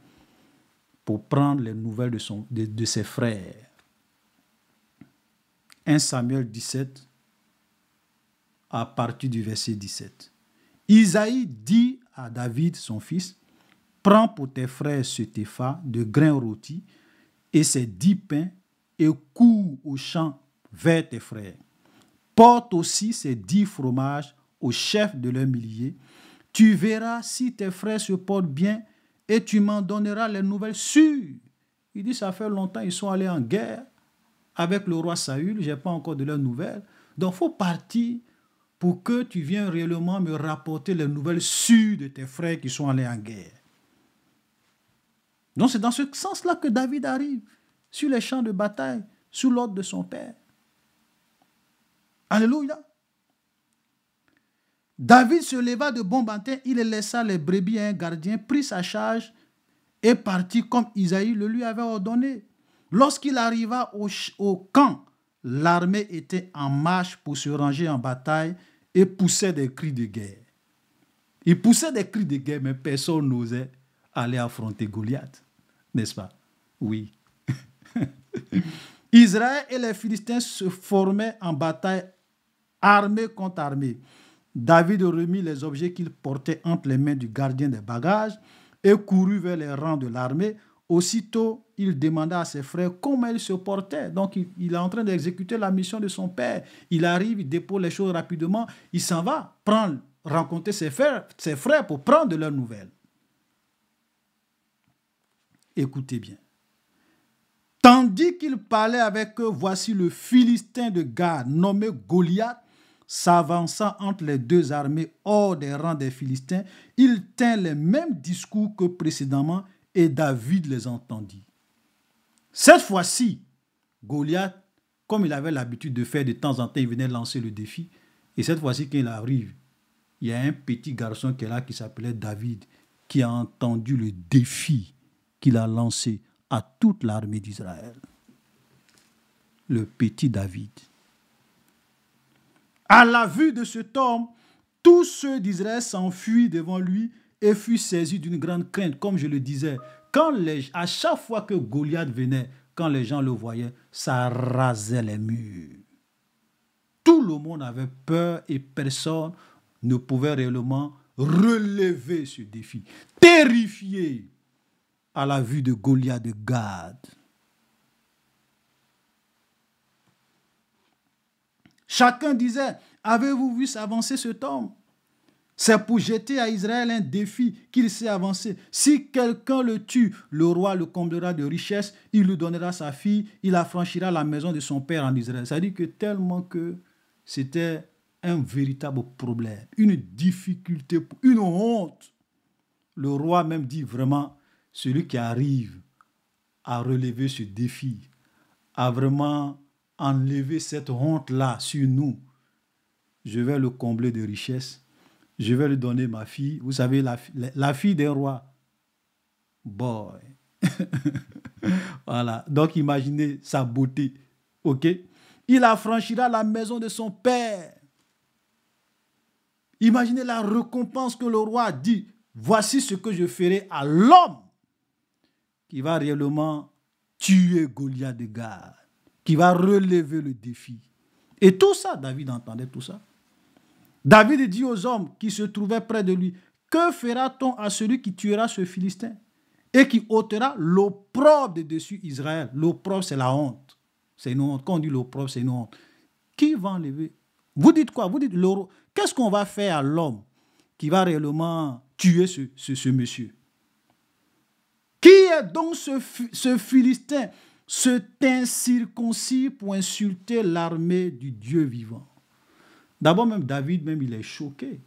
pour prendre les nouvelles de ses frères. 1 Samuel 17, à partir du verset 17. Isaïe dit à David, son fils, prends pour tes frères ce tépha de grains rôtis et ces 10 pains et cours au champ vers tes frères. Porte aussi ces 10 fromages au chef de leurs milliers. Tu verras si tes frères se portent bien et tu m'en donneras les nouvelles sûres. Il dit, ça fait longtemps, ils sont allés en guerre avec le roi Saül, je n'ai pas encore de leurs nouvelles. Donc, il faut partir pour que tu viennes réellement me rapporter les nouvelles sûres de tes frères qui sont allés en guerre. Donc, c'est dans ce sens-là que David arrive sur les champs de bataille, sous l'ordre de son père. Alléluia. David se leva de bon matin, il laissa les brebis à un gardien, prit sa charge et partit comme Isaïe le lui avait ordonné. Lorsqu'il arriva au camp, l'armée était en marche pour se ranger en bataille et poussait des cris de guerre. Il poussait des cris de guerre, mais personne n'osait aller affronter Goliath. N'est-ce pas? Oui. Israël et les Philistins se formaient en bataille, armée contre armée. David remit les objets qu'il portait entre les mains du gardien des bagages et courut vers les rangs de l'armée. Aussitôt, il demanda à ses frères comment ils se portaient. Donc, il est en train d'exécuter la mission de son père. Il arrive, il dépose les choses rapidement, il s'en va, prend rencontrer ses frères pour prendre de leurs nouvelles. Écoutez bien. Tandis qu'il parlait avec eux, voici le Philistin de Gad, nommé Goliath, s'avançant entre les deux armées hors des rangs des Philistins. Il tint les mêmes discours que précédemment et David les entendit. Cette fois-ci, Goliath, comme il avait l'habitude de faire de temps en temps, il venait lancer le défi. Et cette fois-ci, quand il arrive, il y a un petit garçon qui est là qui s'appelait David, qui a entendu le défi qu'il a lancé à toute l'armée d'Israël. Le petit David. À la vue de cet homme, tous ceux d'Israël s'enfuient devant lui et furent saisis d'une grande crainte. Comme je le disais, à chaque fois que Goliath venait, quand les gens le voyaient, ça rasait les murs. Tout le monde avait peur et personne ne pouvait réellement relever ce défi. Terrifié à la vue de Goliath de Gad. Chacun disait, avez-vous vu s'avancer cet homme? C'est pour jeter à Israël un défi qu'il s'est avancé. Si quelqu'un le tue, le roi le comblera de richesses, il lui donnera sa fille, il affranchira la maison de son père en Israël. C'est-à-dire que tellement que c'était un véritable problème, une difficulté, une honte. Le roi même dit vraiment, celui qui arrive à relever ce défi, à vraiment enlever cette honte-là sur nous, je vais le combler de richesses. Je vais lui donner ma fille. Vous savez, la fille d'un roi. Boy. Voilà. Donc, imaginez sa beauté. OK? Il affranchira la maison de son père. Imaginez la récompense que le roi dit. Voici ce que je ferai à l'homme qui va réellement tuer Goliath de Gad, qui va relever le défi. Et tout ça, David entendait tout ça. David dit aux hommes qui se trouvaient près de lui, que fera-t-on à celui qui tuera ce Philistin et qui ôtera l'opprobre de dessus Israël? L'opprobre, c'est la honte. C'est une honte. Quand on dit l'opprobre, c'est une honte. Qui va enlever? Vous dites quoi? Vous dites, qu'est-ce qu'on va faire à l'homme qui va réellement tuer ce monsieur? Qui est donc ce Philistin, cet incirconcis pour insulter l'armée du Dieu vivant? D'abord, même David, même, il est choqué.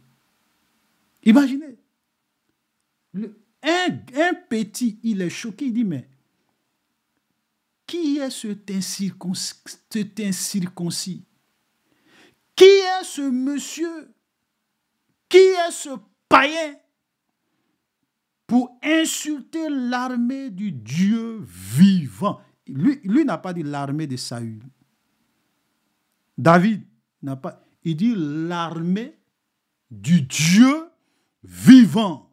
Imaginez. Un petit, il est choqué. Il dit, mais qui est cet incirconcis? Qui est ce monsieur? Qui est ce païen pour insulter l'armée du Dieu vivant? Lui n'a pas dit l'armée de Saül. David n'a pas... Il dit l'armée du Dieu vivant.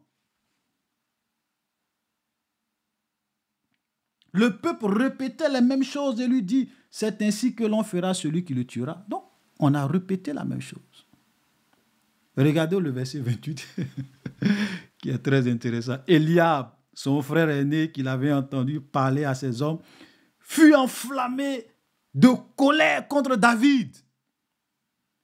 Le peuple répétait les mêmes choses et lui dit, c'est ainsi que l'on fera celui qui le tuera. Donc, on a répété la même chose. Regardez le verset 28, qui est très intéressant. Eliab, son frère aîné, qu'il avait entendu parler à ses hommes, fut enflammé de colère contre David.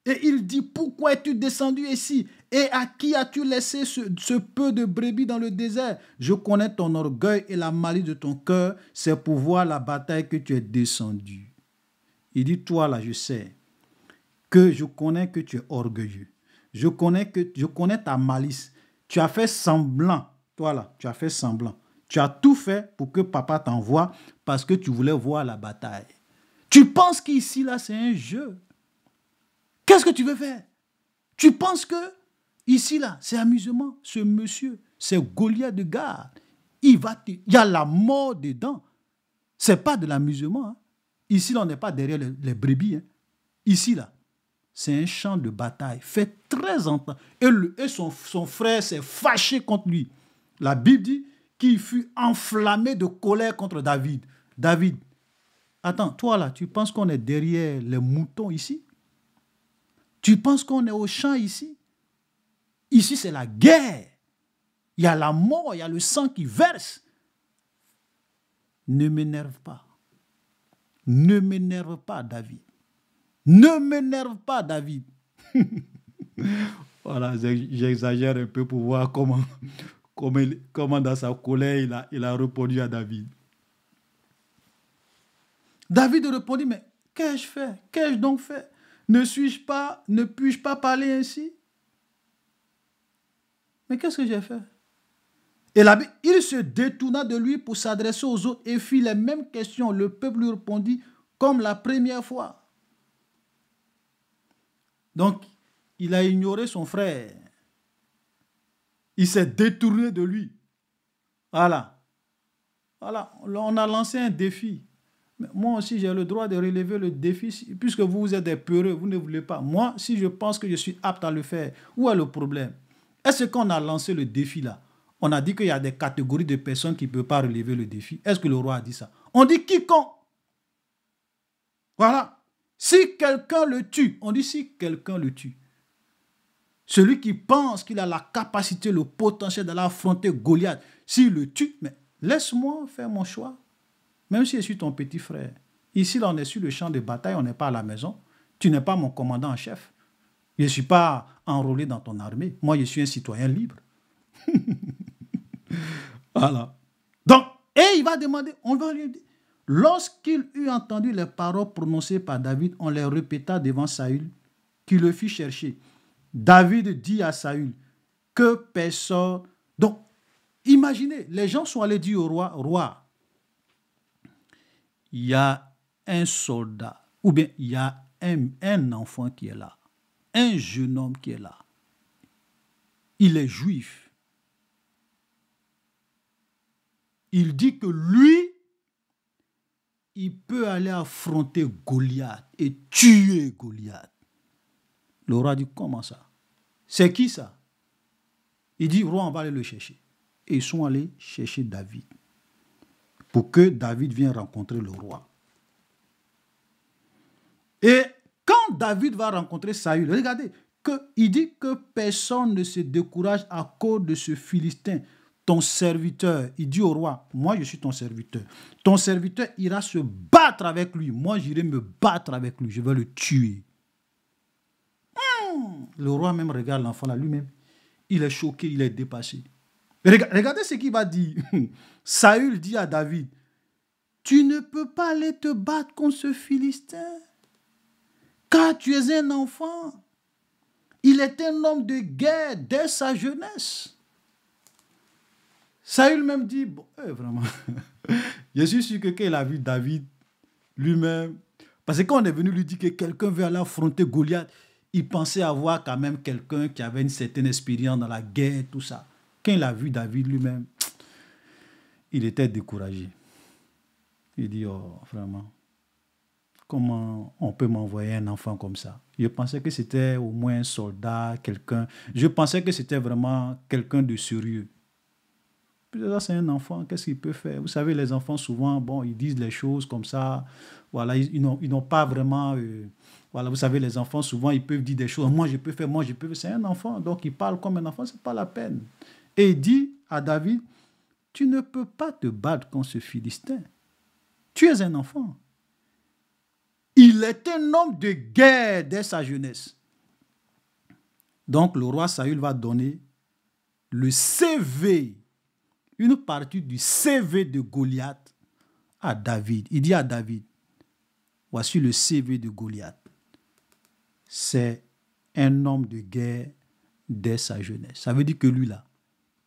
Et il dit, pourquoi es-tu descendu ici? Et à qui as-tu laissé ce peu de brebis dans le désert? Je connais ton orgueil et la malice de ton cœur. C'est pour voir la bataille que tu es descendu. Il dit, toi là, je sais que je connais que tu es orgueilleux. Je connais ta malice. Tu as fait semblant. Toi là, tu as fait semblant. Tu as tout fait pour que papa t'envoie parce que tu voulais voir la bataille. Tu penses qu'ici là, c'est un jeu. Qu'est-ce que tu veux faire? Tu penses que ici, là, c'est amusement. Ce monsieur, c'est Goliath de Gad. Il y a la mort dedans. Ce n'est pas de l'amusement. Hein. Ici, là, on n'est pas derrière les brebis. Hein. Ici, là, c'est un champ de bataille. Fait très longtemps. Et son frère s'est fâché contre lui. La Bible dit qu'il fut enflammé de colère contre David. David, attends, toi, là, tu penses qu'on est derrière les moutons ici? Tu penses qu'on est au champ ici? Ici, c'est la guerre. Il y a la mort, il y a le sang qui verse. Ne m'énerve pas. Ne m'énerve pas, David. Ne m'énerve pas, David. Voilà, j'exagère un peu pour voir comment dans sa colère, il a répondu à David. David répondit, mais qu'ai-je fait? Qu'ai-je donc fait? Ne puis-je pas parler ainsi? Mais qu'est-ce que j'ai fait? Et là, il se détourna de lui pour s'adresser aux autres et fit les mêmes questions. Le peuple lui répondit comme la première fois. Donc, il a ignoré son frère. Il s'est détourné de lui. Voilà. Voilà. On a lancé un défi. Mais moi aussi, j'ai le droit de relever le défi. Puisque vous êtes des peureux, vous ne voulez pas. Moi, si je pense que je suis apte à le faire, où est le problème? Est-ce qu'on a lancé le défi là? On a dit qu'il y a des catégories de personnes qui ne peuvent pas relever le défi. Est-ce que le roi a dit ça? On dit quiconque. Voilà. Si quelqu'un le tue, on dit si quelqu'un le tue. Celui qui pense qu'il a la capacité, le potentiel d'aller affronter Goliath, s'il le tue, mais laisse-moi faire mon choix. Même si je suis ton petit frère. Ici, là, on est sur le champ de bataille, on n'est pas à la maison. Tu n'es pas mon commandant en chef. Je ne suis pas enrôlé dans ton armée. Moi, je suis un citoyen libre. Voilà. Donc, et il va demander, on va lui dire, lorsqu'il eut entendu les paroles prononcées par David, on les répéta devant Saül, qui le fit chercher. David dit à Saül que personne... Donc, imaginez, les gens sont allés dire au roi, il y a un soldat, ou bien il y a un enfant qui est là, un jeune homme qui est là. Il est juif. Il dit que lui, il peut aller affronter Goliath et tuer Goliath. Le roi dit, comment ça? C'est qui ça? Il dit, roi, on va aller le chercher. Et ils sont allés chercher David pour que David vienne rencontrer le roi. Et quand David va rencontrer Saül, regardez, il dit que personne ne se décourage à cause de ce Philistin, ton serviteur. Il dit au roi, moi je suis ton serviteur. Ton serviteur ira se battre avec lui. Moi j'irai me battre avec lui. Je vais le tuer. Le roi même regarde l'enfant là lui-même. Il est choqué, il est dépassé. Regardez ce qu'il va dire. Saül dit à David, tu ne peux pas aller te battre contre ce Philistin, car tu es un enfant. Il est un homme de guerre dès sa jeunesse. Saül même dit, bon, vraiment, je suis sûr que quand il a vu David lui-même, parce que quand on est venu lui dire que quelqu'un veut aller affronter Goliath, il pensait avoir quand même quelqu'un qui avait une certaine expérience dans la guerre, tout ça. Quand il a vu David lui-même, il était découragé. Il dit, oh, vraiment, comment on peut m'envoyer un enfant comme ça? Je pensais que c'était au moins un soldat, quelqu'un. Je pensais que c'était vraiment quelqu'un de sérieux. Puis là, c'est un enfant, qu'est-ce qu'il peut faire? Vous savez, les enfants, souvent, bon, ils disent les choses comme ça. Voilà, ils n'ont pas vraiment... voilà, vous savez, les enfants, souvent, ils peuvent dire des choses. Moi, je peux faire, moi, je peux faire. C'est un enfant, donc il parle comme un enfant, c'est pas la peine. Et il dit à David, tu ne peux pas te battre contre ce Philistin. Tu es un enfant. Il est un homme de guerre dès sa jeunesse. Donc, le roi Saül va donner le CV, une partie du CV de Goliath à David. Il dit à David, voici le CV de Goliath. C'est un homme de guerre dès sa jeunesse. Ça veut dire que lui, là,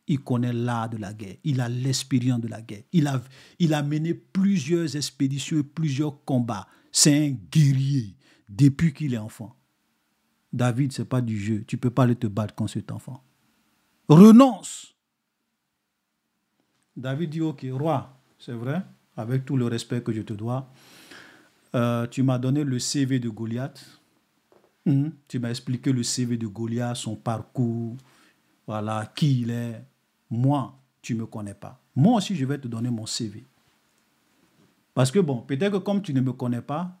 il connaît l'art de la guerre. Il a l'expérience de la guerre. Il a mené plusieurs expéditions et plusieurs combats. C'est un guerrier depuis qu'il est enfant. David, ce n'est pas du jeu. Tu ne peux pas aller te battre contre cet enfant. Renonce. David dit, ok, roi, c'est vrai, avec tout le respect que je te dois, tu m'as donné le CV de Goliath. Tu m'as expliqué le CV de Goliath, son parcours, voilà, qui il est. Moi, tu ne me connais pas. Moi aussi, je vais te donner mon CV. Parce que bon, peut-être que comme tu ne me connais pas,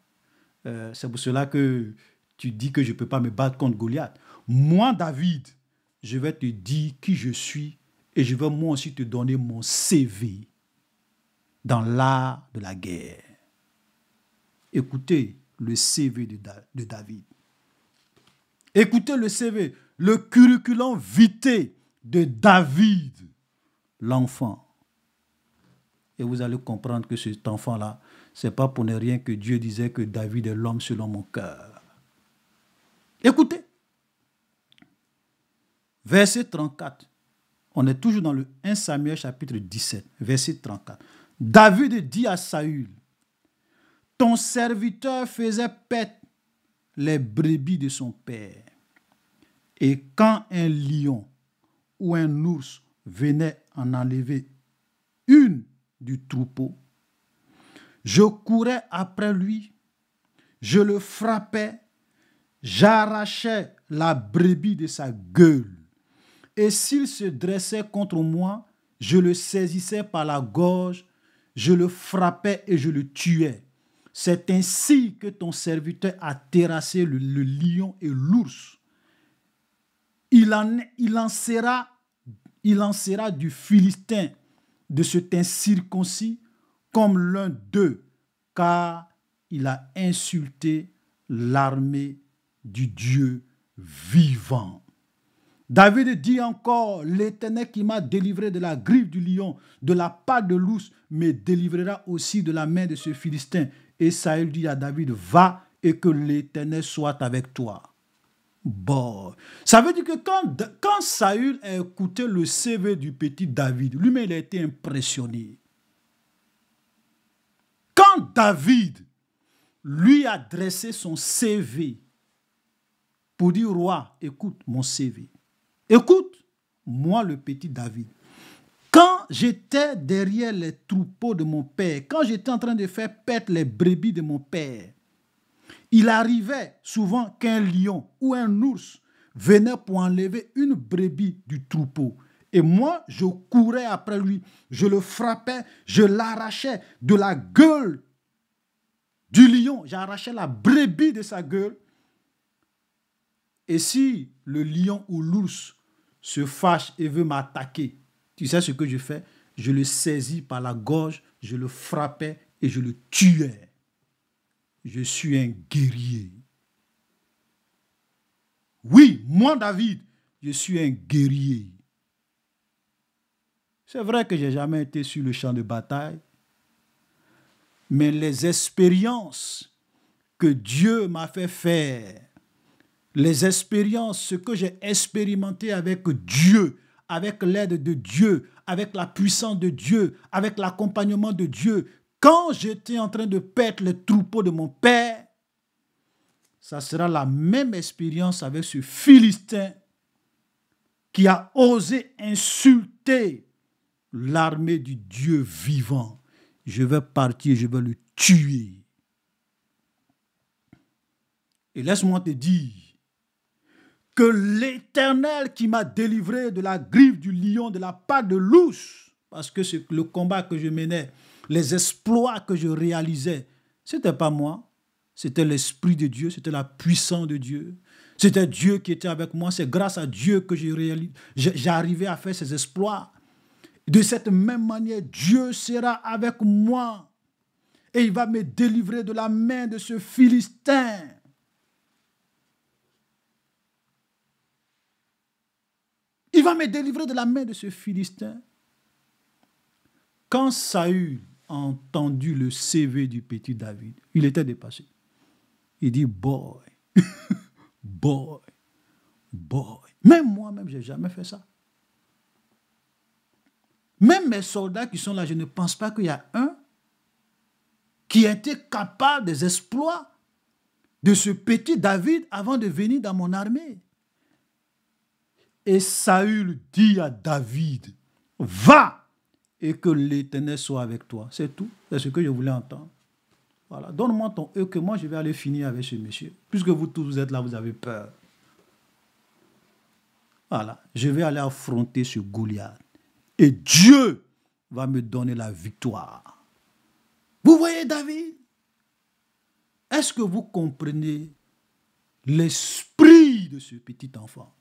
c'est pour cela que tu dis que je ne peux pas me battre contre Goliath. Moi, David, je vais te dire qui je suis et je vais moi aussi te donner mon CV dans l'art de la guerre. Écoutez le CV de David. Écoutez le CV. le curriculum vitae de David, l'enfant. Et vous allez comprendre que cet enfant-là, ce n'est pas pour ne rien que Dieu disait que David est l'homme selon mon cœur. Écoutez, verset 34. On est toujours dans le 1 Samuel chapitre 17, verset 34. David dit à Saül, « Ton serviteur faisait paître les brebis de son père. Et quand un lion ou un ours venait en enlever une du troupeau, je courais après lui, je le frappais, j'arrachais la brebis de sa gueule. Et s'il se dressait contre moi, je le saisissais par la gorge, je le frappais et je le tuais. C'est ainsi que ton serviteur a terrassé le lion et l'ours. Il en sera du Philistin, de cet incirconcis, comme l'un d'eux, car il a insulté l'armée du Dieu vivant. » David dit encore, « L'Éternel qui m'a délivré de la griffe du lion, de la patte de l'ours, me délivrera aussi de la main de ce Philistin. » Et Saül dit à David, « Va et que l'Éternel soit avec toi. » Bon, ça veut dire que quand Saül a écouté le CV du petit David, lui-même il a été impressionné. Quand David lui a dressé son CV pour dire, « Roi, écoute mon CV. Écoute, moi le petit David. Quand j'étais derrière les troupeaux de mon père, quand j'étais en train de faire paître les brebis de mon père, il arrivait souvent qu'un lion ou un ours venait pour enlever une brebis du troupeau. Et moi, je courais après lui, je le frappais, je l'arrachais de la gueule du lion, j'arrachais la brebis de sa gueule. Et si le lion ou l'ours se fâche et veut m'attaquer, tu sais ce que je fais? Je le saisis par la gorge, je le frappais et je le tuais. Je suis un guerrier. Oui, moi David, je suis un guerrier. C'est vrai que je n'ai jamais été sur le champ de bataille, mais les expériences que Dieu m'a fait faire, les expériences, ce que j'ai expérimenté avec Dieu, avec l'aide de Dieu, avec la puissance de Dieu, avec l'accompagnement de Dieu, quand j'étais en train de paître les troupeaux de mon père, ça sera la même expérience avec ce Philistin qui a osé insulter l'armée du Dieu vivant. Je vais partir, je vais le tuer. Et laisse-moi te dire que l'Éternel qui m'a délivré de la griffe du lion, de la patte de l'ours, parce que c'est le combat que je menais, les exploits que je réalisais, ce n'était pas moi, c'était l'Esprit de Dieu, c'était la puissance de Dieu. C'était Dieu qui était avec moi, c'est grâce à Dieu que j'arrivais à faire ces exploits. De cette même manière, Dieu sera avec moi et il va me délivrer de la main de ce Philistin. Il va me délivrer de la main de ce Philistin. Quand Saül a entendu le CV du petit David, il était dépassé. Il dit, boy, boy, boy. Même moi-même, je n'ai jamais fait ça. Même mes soldats qui sont là, je ne pense pas qu'il y a un qui a été capable des exploits de ce petit David avant de venir dans mon armée. Et Saül dit à David, va et que l'Éternel soit avec toi. C'est tout, c'est ce que je voulais entendre. Voilà, donne-moi ton œil que moi je vais aller finir avec ce monsieur. Puisque vous tous vous êtes là, vous avez peur. Voilà, je vais aller affronter ce Goliath. Et Dieu va me donner la victoire. Vous voyez David? Est-ce que vous comprenez l'esprit de ce petit enfant?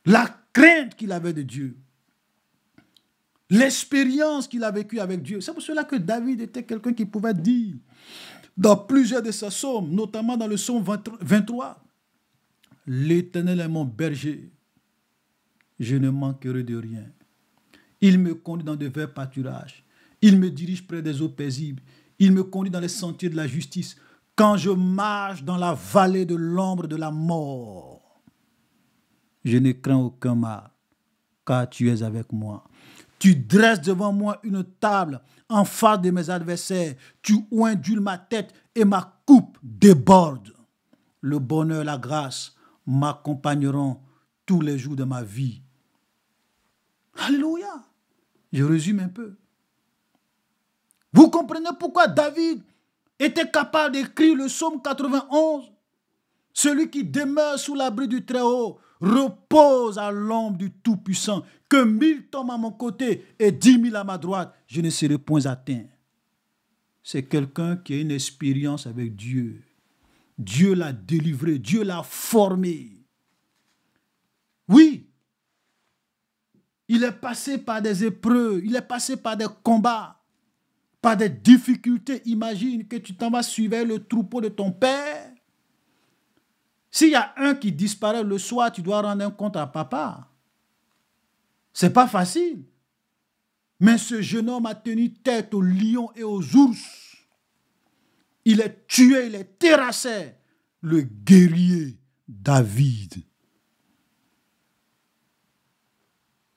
La crainte qu'il avait de Dieu. L'expérience qu'il a vécue avec Dieu. C'est pour cela que David était quelqu'un qui pouvait dire dans plusieurs de ses psaumes, notamment dans le psaume 23, L'Éternel est mon berger. Je ne manquerai de rien. Il me conduit dans de verts pâturages. Il me dirige près des eaux paisibles. Il me conduit dans les sentiers de la justice. Quand je marche dans la vallée de l'ombre de la mort, je ne crains aucun mal, car tu es avec moi. Tu dresses devant moi une table en face de mes adversaires. Tu oindules ma tête et ma coupe déborde. Le bonheur et la grâce m'accompagneront tous les jours de ma vie. Alléluia. Je résume un peu. Vous comprenez pourquoi David était capable d'écrire le psaume 91. Celui qui demeure sous l'abri du Très-Haut repose à l'ombre du Tout-Puissant. Que 1000 tombent à mon côté et 10 000 à ma droite, je ne serai point atteint. C'est quelqu'un qui a une expérience avec Dieu. Dieu l'a délivré, Dieu l'a formé. Oui, il est passé par des épreuves, il est passé par des combats, par des difficultés. Imagine que tu t'en vas suivre le troupeau de ton père. S'il y a un qui disparaît le soir, tu dois rendre un compte à papa. C'est pas facile. Mais ce jeune homme a tenu tête aux lions et aux ours. Il est tué, il est terrassé. Le guerrier David.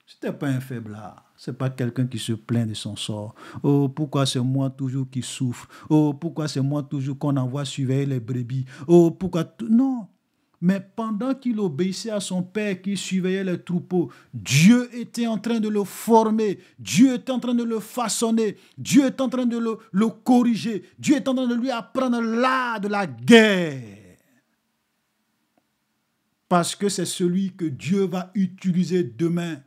Ce n'est pas un faiblard. Ce n'est pas quelqu'un qui se plaint de son sort. Oh, pourquoi c'est moi toujours qui souffre? Oh, pourquoi c'est moi toujours qu'on envoie surveiller les brebis? Oh, pourquoi... Non. Mais pendant qu'il obéissait à son père qui surveillait les troupeaux, Dieu était en train de le former, Dieu était en train de le façonner, Dieu était en train de le corriger, Dieu est en train de lui apprendre l'art de la guerre. Parce que c'est celui que Dieu va utiliser demain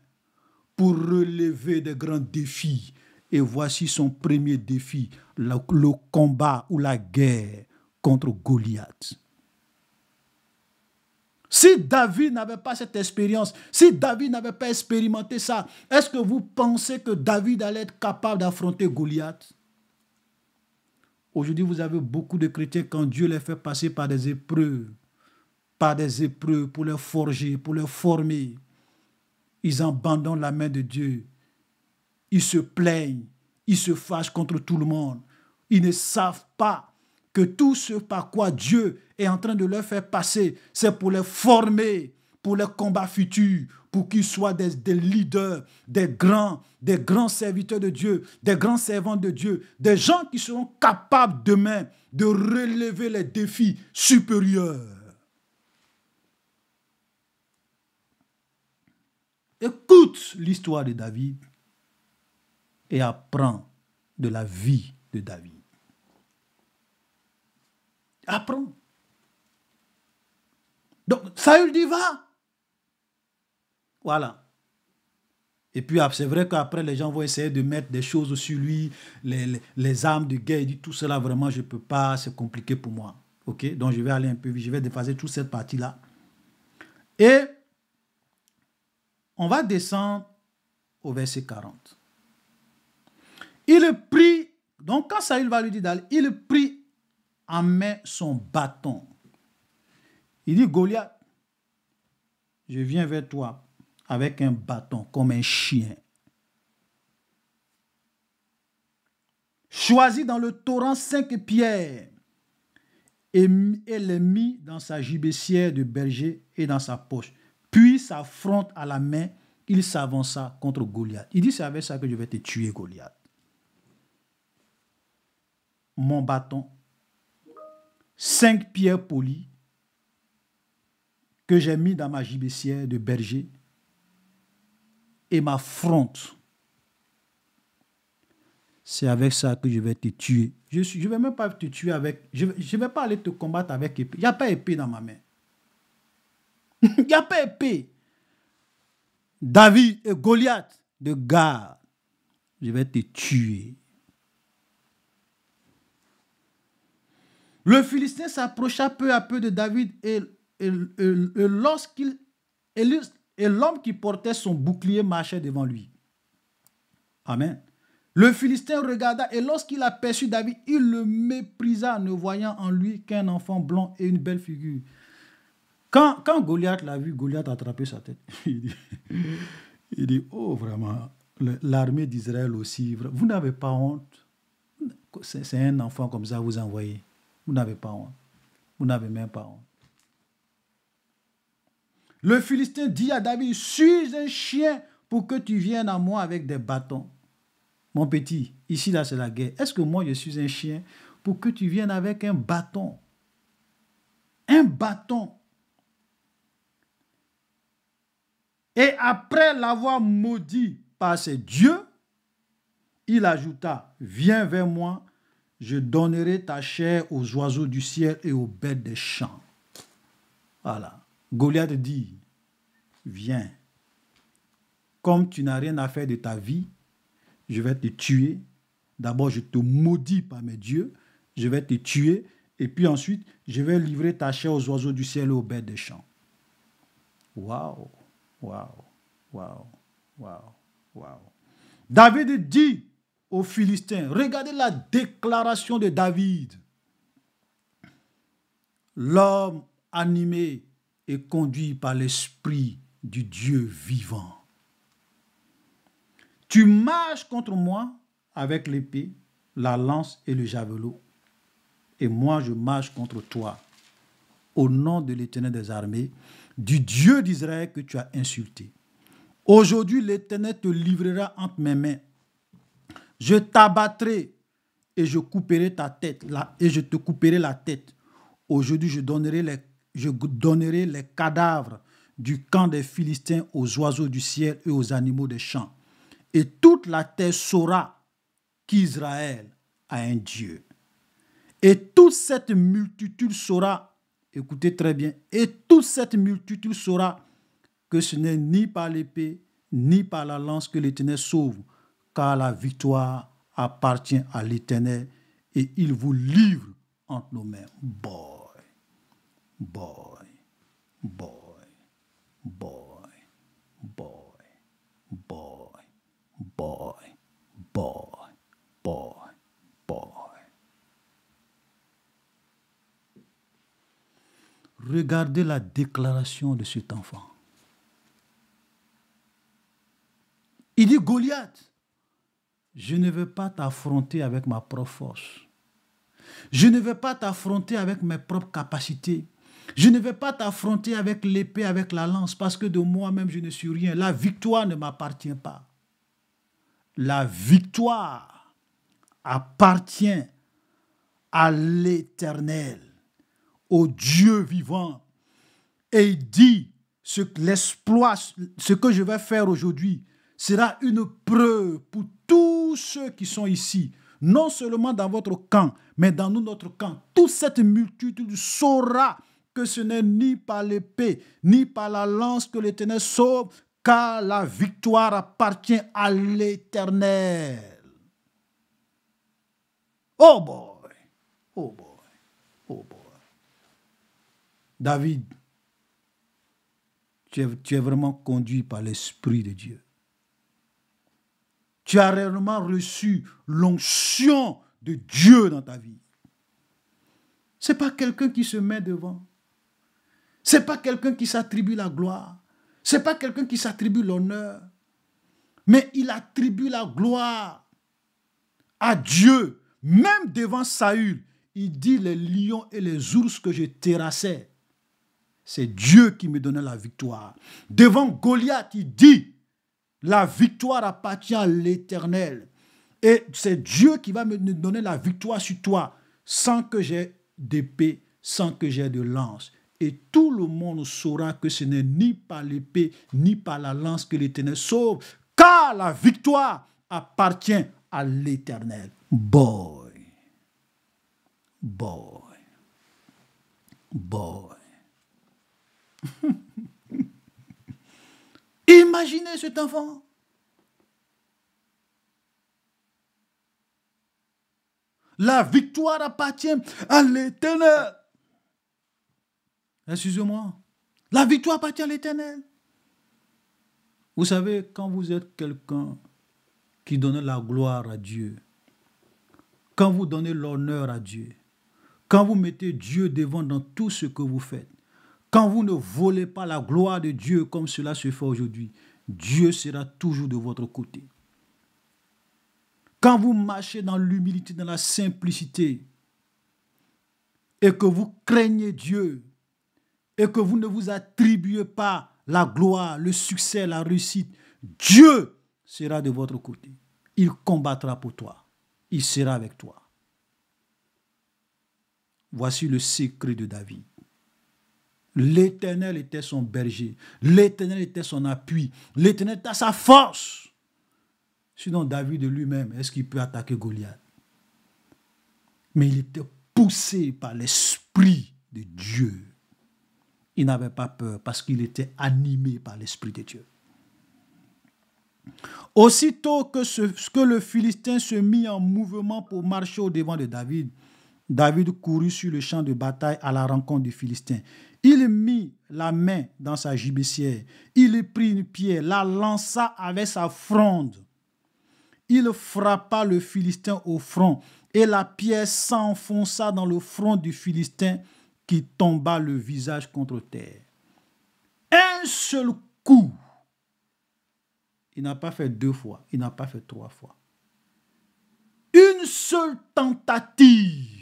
pour relever des grands défis. Et voici son premier défi, le combat ou la guerre contre Goliath. Si David n'avait pas cette expérience, si David n'avait pas expérimenté ça, est-ce que vous pensez que David allait être capable d'affronter Goliath? Aujourd'hui, vous avez beaucoup de chrétiens, quand Dieu les fait passer par des épreuves pour les forger, pour les former, ils abandonnent la main de Dieu. Ils se plaignent, ils se fâchent contre tout le monde. Ils ne savent pas que tout ce par quoi Dieu est en train de leur faire passer, c'est pour les former, pour les combats futurs, pour qu'ils soient des leaders, des grands serviteurs de Dieu, des grands servants de Dieu, des gens qui seront capables demain de relever les défis supérieurs. Écoute l'histoire de David et apprends de la vie de David. Apprends. Donc, Saül dit va. Voilà. Et puis, c'est vrai qu'après, les gens vont essayer de mettre des choses sur lui, les armes de guerre. Il dit tout cela, vraiment, je ne peux pas, c'est compliqué pour moi. Ok? Donc, je vais aller un peu vite, je vais dépasser toute cette partie-là. Et on va descendre au verset 40. Il prit, donc quand Saül va lui dire d'aller, il prit en main son bâton. Il dit, Goliath, je viens vers toi avec un bâton comme un chien. Choisis dans le torrent 5 pierres et les mit dans sa gibecière de berger et dans sa poche. Puis sa fronte à la main, il s'avança contre Goliath. Il dit, c'est avec ça que je vais te tuer, Goliath. Mon bâton, 5 pierres polies que j'ai mis dans ma gibecière de berger et ma fronte. C'est avec ça que je vais te tuer. Je ne vais même pas te tuer avec... Je ne vais pas aller te combattre avec épée. Il n'y a pas épée dans ma main. Il n'y a pas épée. David et Goliath de Gath, je vais te tuer. Le Philistin s'approcha peu à peu de David et l'homme qui portait son bouclier marchait devant lui. Amen. Le Philistin regarda et lorsqu'il aperçut David, il le méprisa, ne voyant en lui qu'un enfant blond et une belle figure. Quand Goliath l'a vu, Goliath a attrapé sa tête. Il dit, oh vraiment, l'armée d'Israël aussi, vous n'avez pas honte. C'est un enfant comme ça, vous envoyez. Vous n'avez pas honte. Vous n'avez même pas honte. Le Philistin dit à David, suis un chien pour que tu viennes à moi avec des bâtons. Mon petit, ici là c'est la guerre. Est-ce que moi je suis un chien pour que tu viennes avec un bâton? Un bâton. Et après l'avoir maudit par ses dieux, il ajouta, viens vers moi, je donnerai ta chair aux oiseaux du ciel et aux bêtes des champs. Voilà. Goliath dit, viens. Comme tu n'as rien à faire de ta vie, je vais te tuer. D'abord, je te maudis par mes dieux. Je vais te tuer. Et puis ensuite, je vais livrer ta chair aux oiseaux du ciel et aux bêtes des champs. Waouh, waouh, waouh, waouh, waouh. David dit aux Philistins, regardez la déclaration de David. L'homme animé et conduit par l'esprit du Dieu vivant. Tu marches contre moi avec l'épée, la lance et le javelot. Et moi, je marche contre toi au nom de l'Éternel des armées, du Dieu d'Israël que tu as insulté. Aujourd'hui, l'Éternel te livrera entre mes mains. Je t'abattrai et je couperai ta tête, et je te couperai la tête. Aujourd'hui, je donnerai les cadavres du camp des Philistins aux oiseaux du ciel et aux animaux des champs. Et toute la terre saura qu'Israël a un Dieu. Et toute cette multitude saura, écoutez très bien, et toute cette multitude saura que ce n'est ni par l'épée, ni par la lance que l'Éternel sauve, car la victoire appartient à l'Éternel et il vous livre entre nos mains. Boy, boy, boy, boy, boy, boy, boy, boy, boy, boy. Regardez la déclaration de cet enfant. Il dit, Goliath, je ne vais pas t'affronter avec ma propre force. Je ne vais pas t'affronter avec mes propres capacités. Je ne vais pas t'affronter avec l'épée, avec la lance, parce que de moi-même, je ne suis rien. La victoire ne m'appartient pas. La victoire appartient à l'Éternel, au Dieu vivant. Et il dit, ce que je vais faire aujourd'hui, sera une preuve pour tous ceux qui sont ici, non seulement dans votre camp, mais dans notre camp. Toute cette multitude saura que ce n'est ni par l'épée, ni par la lance que l'Éternel sauve, car la victoire appartient à l'Éternel. Oh boy, oh boy, oh boy. David, tu es vraiment conduit par l'Esprit de Dieu. Tu as réellement reçu l'onction de Dieu dans ta vie. Ce n'est pas quelqu'un qui se met devant. Ce n'est pas quelqu'un qui s'attribue la gloire. Ce n'est pas quelqu'un qui s'attribue l'honneur. Mais il attribue la gloire à Dieu. Même devant Saül, il dit les lions et les ours que je terrassais. C'est Dieu qui me donnait la victoire. Devant Goliath, il dit, la victoire appartient à l'Éternel. Et c'est Dieu qui va me donner la victoire sur toi, sans que j'ai d'épée, sans que j'ai de lance. Et tout le monde saura que ce n'est ni par l'épée, ni par la lance que l'Éternel sauve, car la victoire appartient à l'Éternel. Boy, boy, boy. Imaginez cet enfant. La victoire appartient à l'Éternel. Excusez-moi. La victoire appartient à l'Éternel. Vous savez, quand vous êtes quelqu'un qui donne la gloire à Dieu, quand vous donnez l'honneur à Dieu, quand vous mettez Dieu devant dans tout ce que vous faites, quand vous ne volez pas la gloire de Dieu comme cela se fait aujourd'hui, Dieu sera toujours de votre côté. Quand vous marchez dans l'humilité, dans la simplicité, et que vous craignez Dieu, et que vous ne vous attribuez pas la gloire, le succès, la réussite, Dieu sera de votre côté. Il combattra pour toi. Il sera avec toi. Voici le secret de David. L'Éternel était son berger. L'Éternel était son appui. L'Éternel était sa force. Sinon, David de lui-même, est-ce qu'il peut attaquer Goliath? Mais il était poussé par l'Esprit de Dieu. Il n'avait pas peur parce qu'il était animé par l'Esprit de Dieu. Aussitôt que le Philistin se mit en mouvement pour marcher au-devant de David, David courut sur le champ de bataille à la rencontre du Philistin. Il mit la main dans sa gibecière. Il prit une pierre, la lança avec sa fronde. Il frappa le Philistin au front et la pierre s'enfonça dans le front du Philistin qui tomba le visage contre terre. Un seul coup. Il n'a pas fait 2 fois, il n'a pas fait 3 fois. Une seule tentative.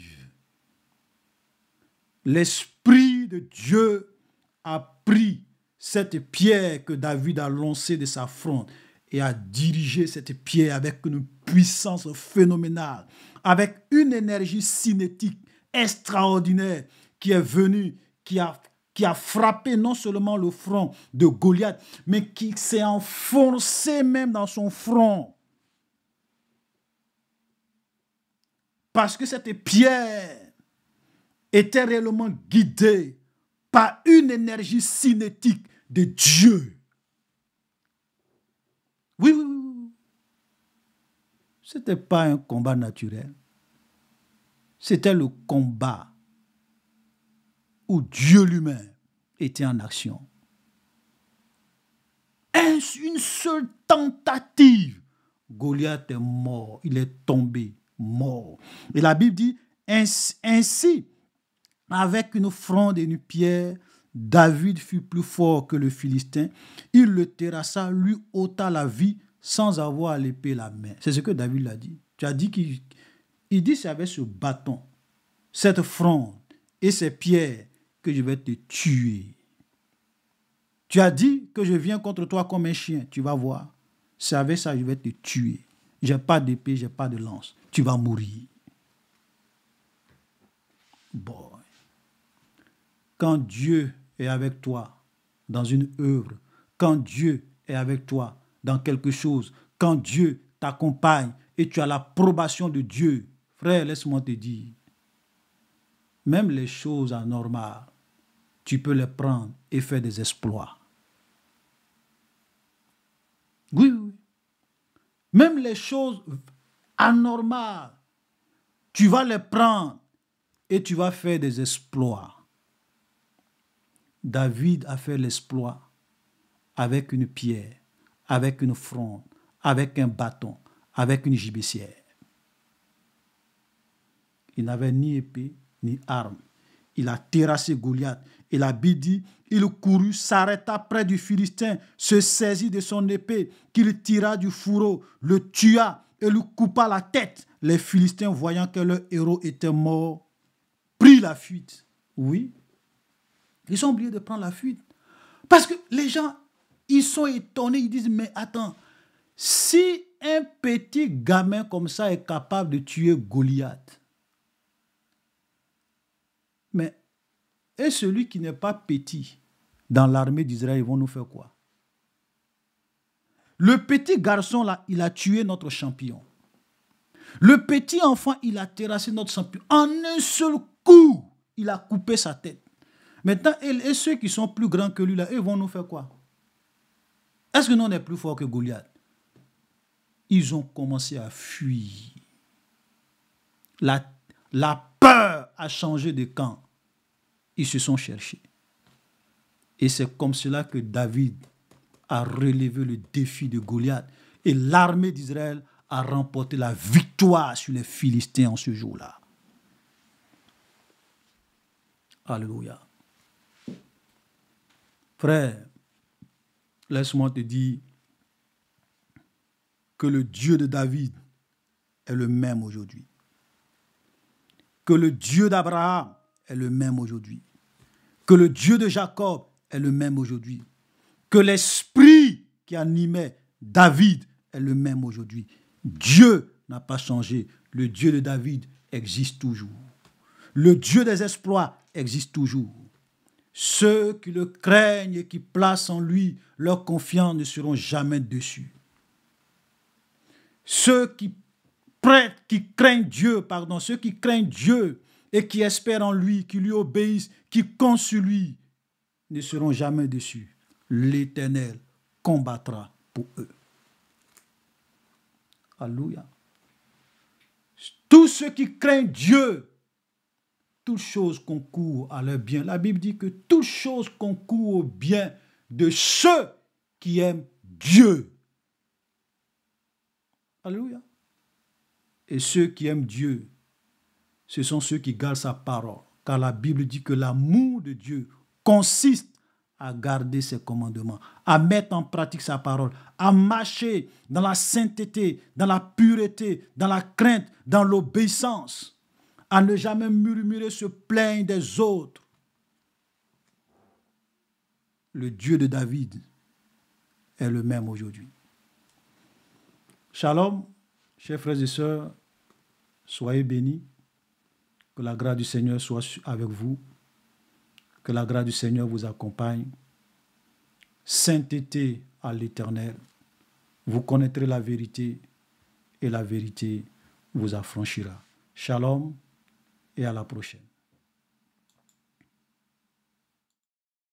L'Esprit de Dieu a pris cette pierre que David a lancée de sa fronde et a dirigé cette pierre avec une puissance phénoménale, avec une énergie cinétique extraordinaire qui est venue, qui a frappé non seulement le front de Goliath, mais qui s'est enfoncé même dans son front. Parce que cette pierre était réellement guidée par une énergie cinétique de Dieu. Oui, oui, oui. Ce n'était pas un combat naturel. C'était le combat où Dieu lui-même était en action. Une seule tentative, Goliath est mort, il est tombé, mort. Et la Bible dit, ainsi, avec une fronde et une pierre, David fut plus fort que le Philistin. Il le terrassa, lui ôta la vie sans avoir à l'épée la main. C'est ce que David l'a dit. Tu as dit qu'il dit c'est avec ce bâton, cette fronde et ces pierres que je vais te tuer. Tu as dit que je viens contre toi comme un chien. Tu vas voir. C'est avec ça que je vais te tuer. Je n'ai pas d'épée, je n'ai pas de lance. Tu vas mourir. Bon. Quand Dieu est avec toi dans une œuvre, quand Dieu est avec toi dans quelque chose, quand Dieu t'accompagne et tu as l'approbation de Dieu, frère, laisse-moi te dire, même les choses anormales, tu peux les prendre et faire des exploits. Oui, oui. Même les choses anormales, tu vas les prendre et tu vas faire des exploits. David a fait l'exploit avec une pierre, avec une fronde, avec un bâton, avec une gibecière. Il n'avait ni épée, ni arme. Il a terrassé Goliath. Et la Bible dit, il courut, s'arrêta près du Philistin, se saisit de son épée, qu'il tira du fourreau, le tua et lui coupa la tête. Les Philistins, voyant que leur héros était mort, prirent la fuite. Oui, ils ont oublié de prendre la fuite. Parce que les gens, ils sont étonnés, ils disent, mais attends, si un petit gamin comme ça est capable de tuer Goliath, mais et celui qui n'est pas petit dans l'armée d'Israël, ils vont nous faire quoi? Le petit garçon là, il a tué notre champion. Le petit enfant, il a terrassé notre champion. En un seul coup, il a coupé sa tête. Maintenant, et ceux qui sont plus grands que lui là, ils vont nous faire quoi? Est-ce que nous on est plus forts que Goliath? Ils ont commencé à fuir. La peur a changé de camp. Ils se sont cherchés. Et c'est comme cela que David a relevé le défi de Goliath. Et l'armée d'Israël a remporté la victoire sur les Philistins en ce jour-là. Alléluia. Frère, laisse-moi te dire que le Dieu de David est le même aujourd'hui. Que le Dieu d'Abraham est le même aujourd'hui. Que le Dieu de Jacob est le même aujourd'hui. Que l'esprit qui animait David est le même aujourd'hui. Dieu n'a pas changé. Le Dieu de David existe toujours. Le Dieu des exploits existe toujours. Ceux qui le craignent et qui placent en lui leur confiance ne seront jamais déçus. Ceux qui craignent Dieu, ceux qui craignent Dieu et qui espèrent en lui, qui lui obéissent, qui comptent sur lui, ne seront jamais déçus. L'Éternel combattra pour eux. Alléluia. Tous ceux qui craignent Dieu, toutes choses concourent à leur bien. La Bible dit que toutes choses concourent au bien de ceux qui aiment Dieu. Alléluia. Et ceux qui aiment Dieu, ce sont ceux qui gardent sa parole. Car la Bible dit que l'amour de Dieu consiste à garder ses commandements, à mettre en pratique sa parole, à marcher dans la sainteté, dans la pureté, dans la crainte, dans l'obéissance, à ne jamais murmurer, se plaindre des autres. Le Dieu de David est le même aujourd'hui. Shalom, chers frères et sœurs, soyez bénis. Que la grâce du Seigneur soit avec vous. Que la grâce du Seigneur vous accompagne. Sainteté à l'Éternel. Vous connaîtrez la vérité et la vérité vous affranchira. Shalom et à la prochaine.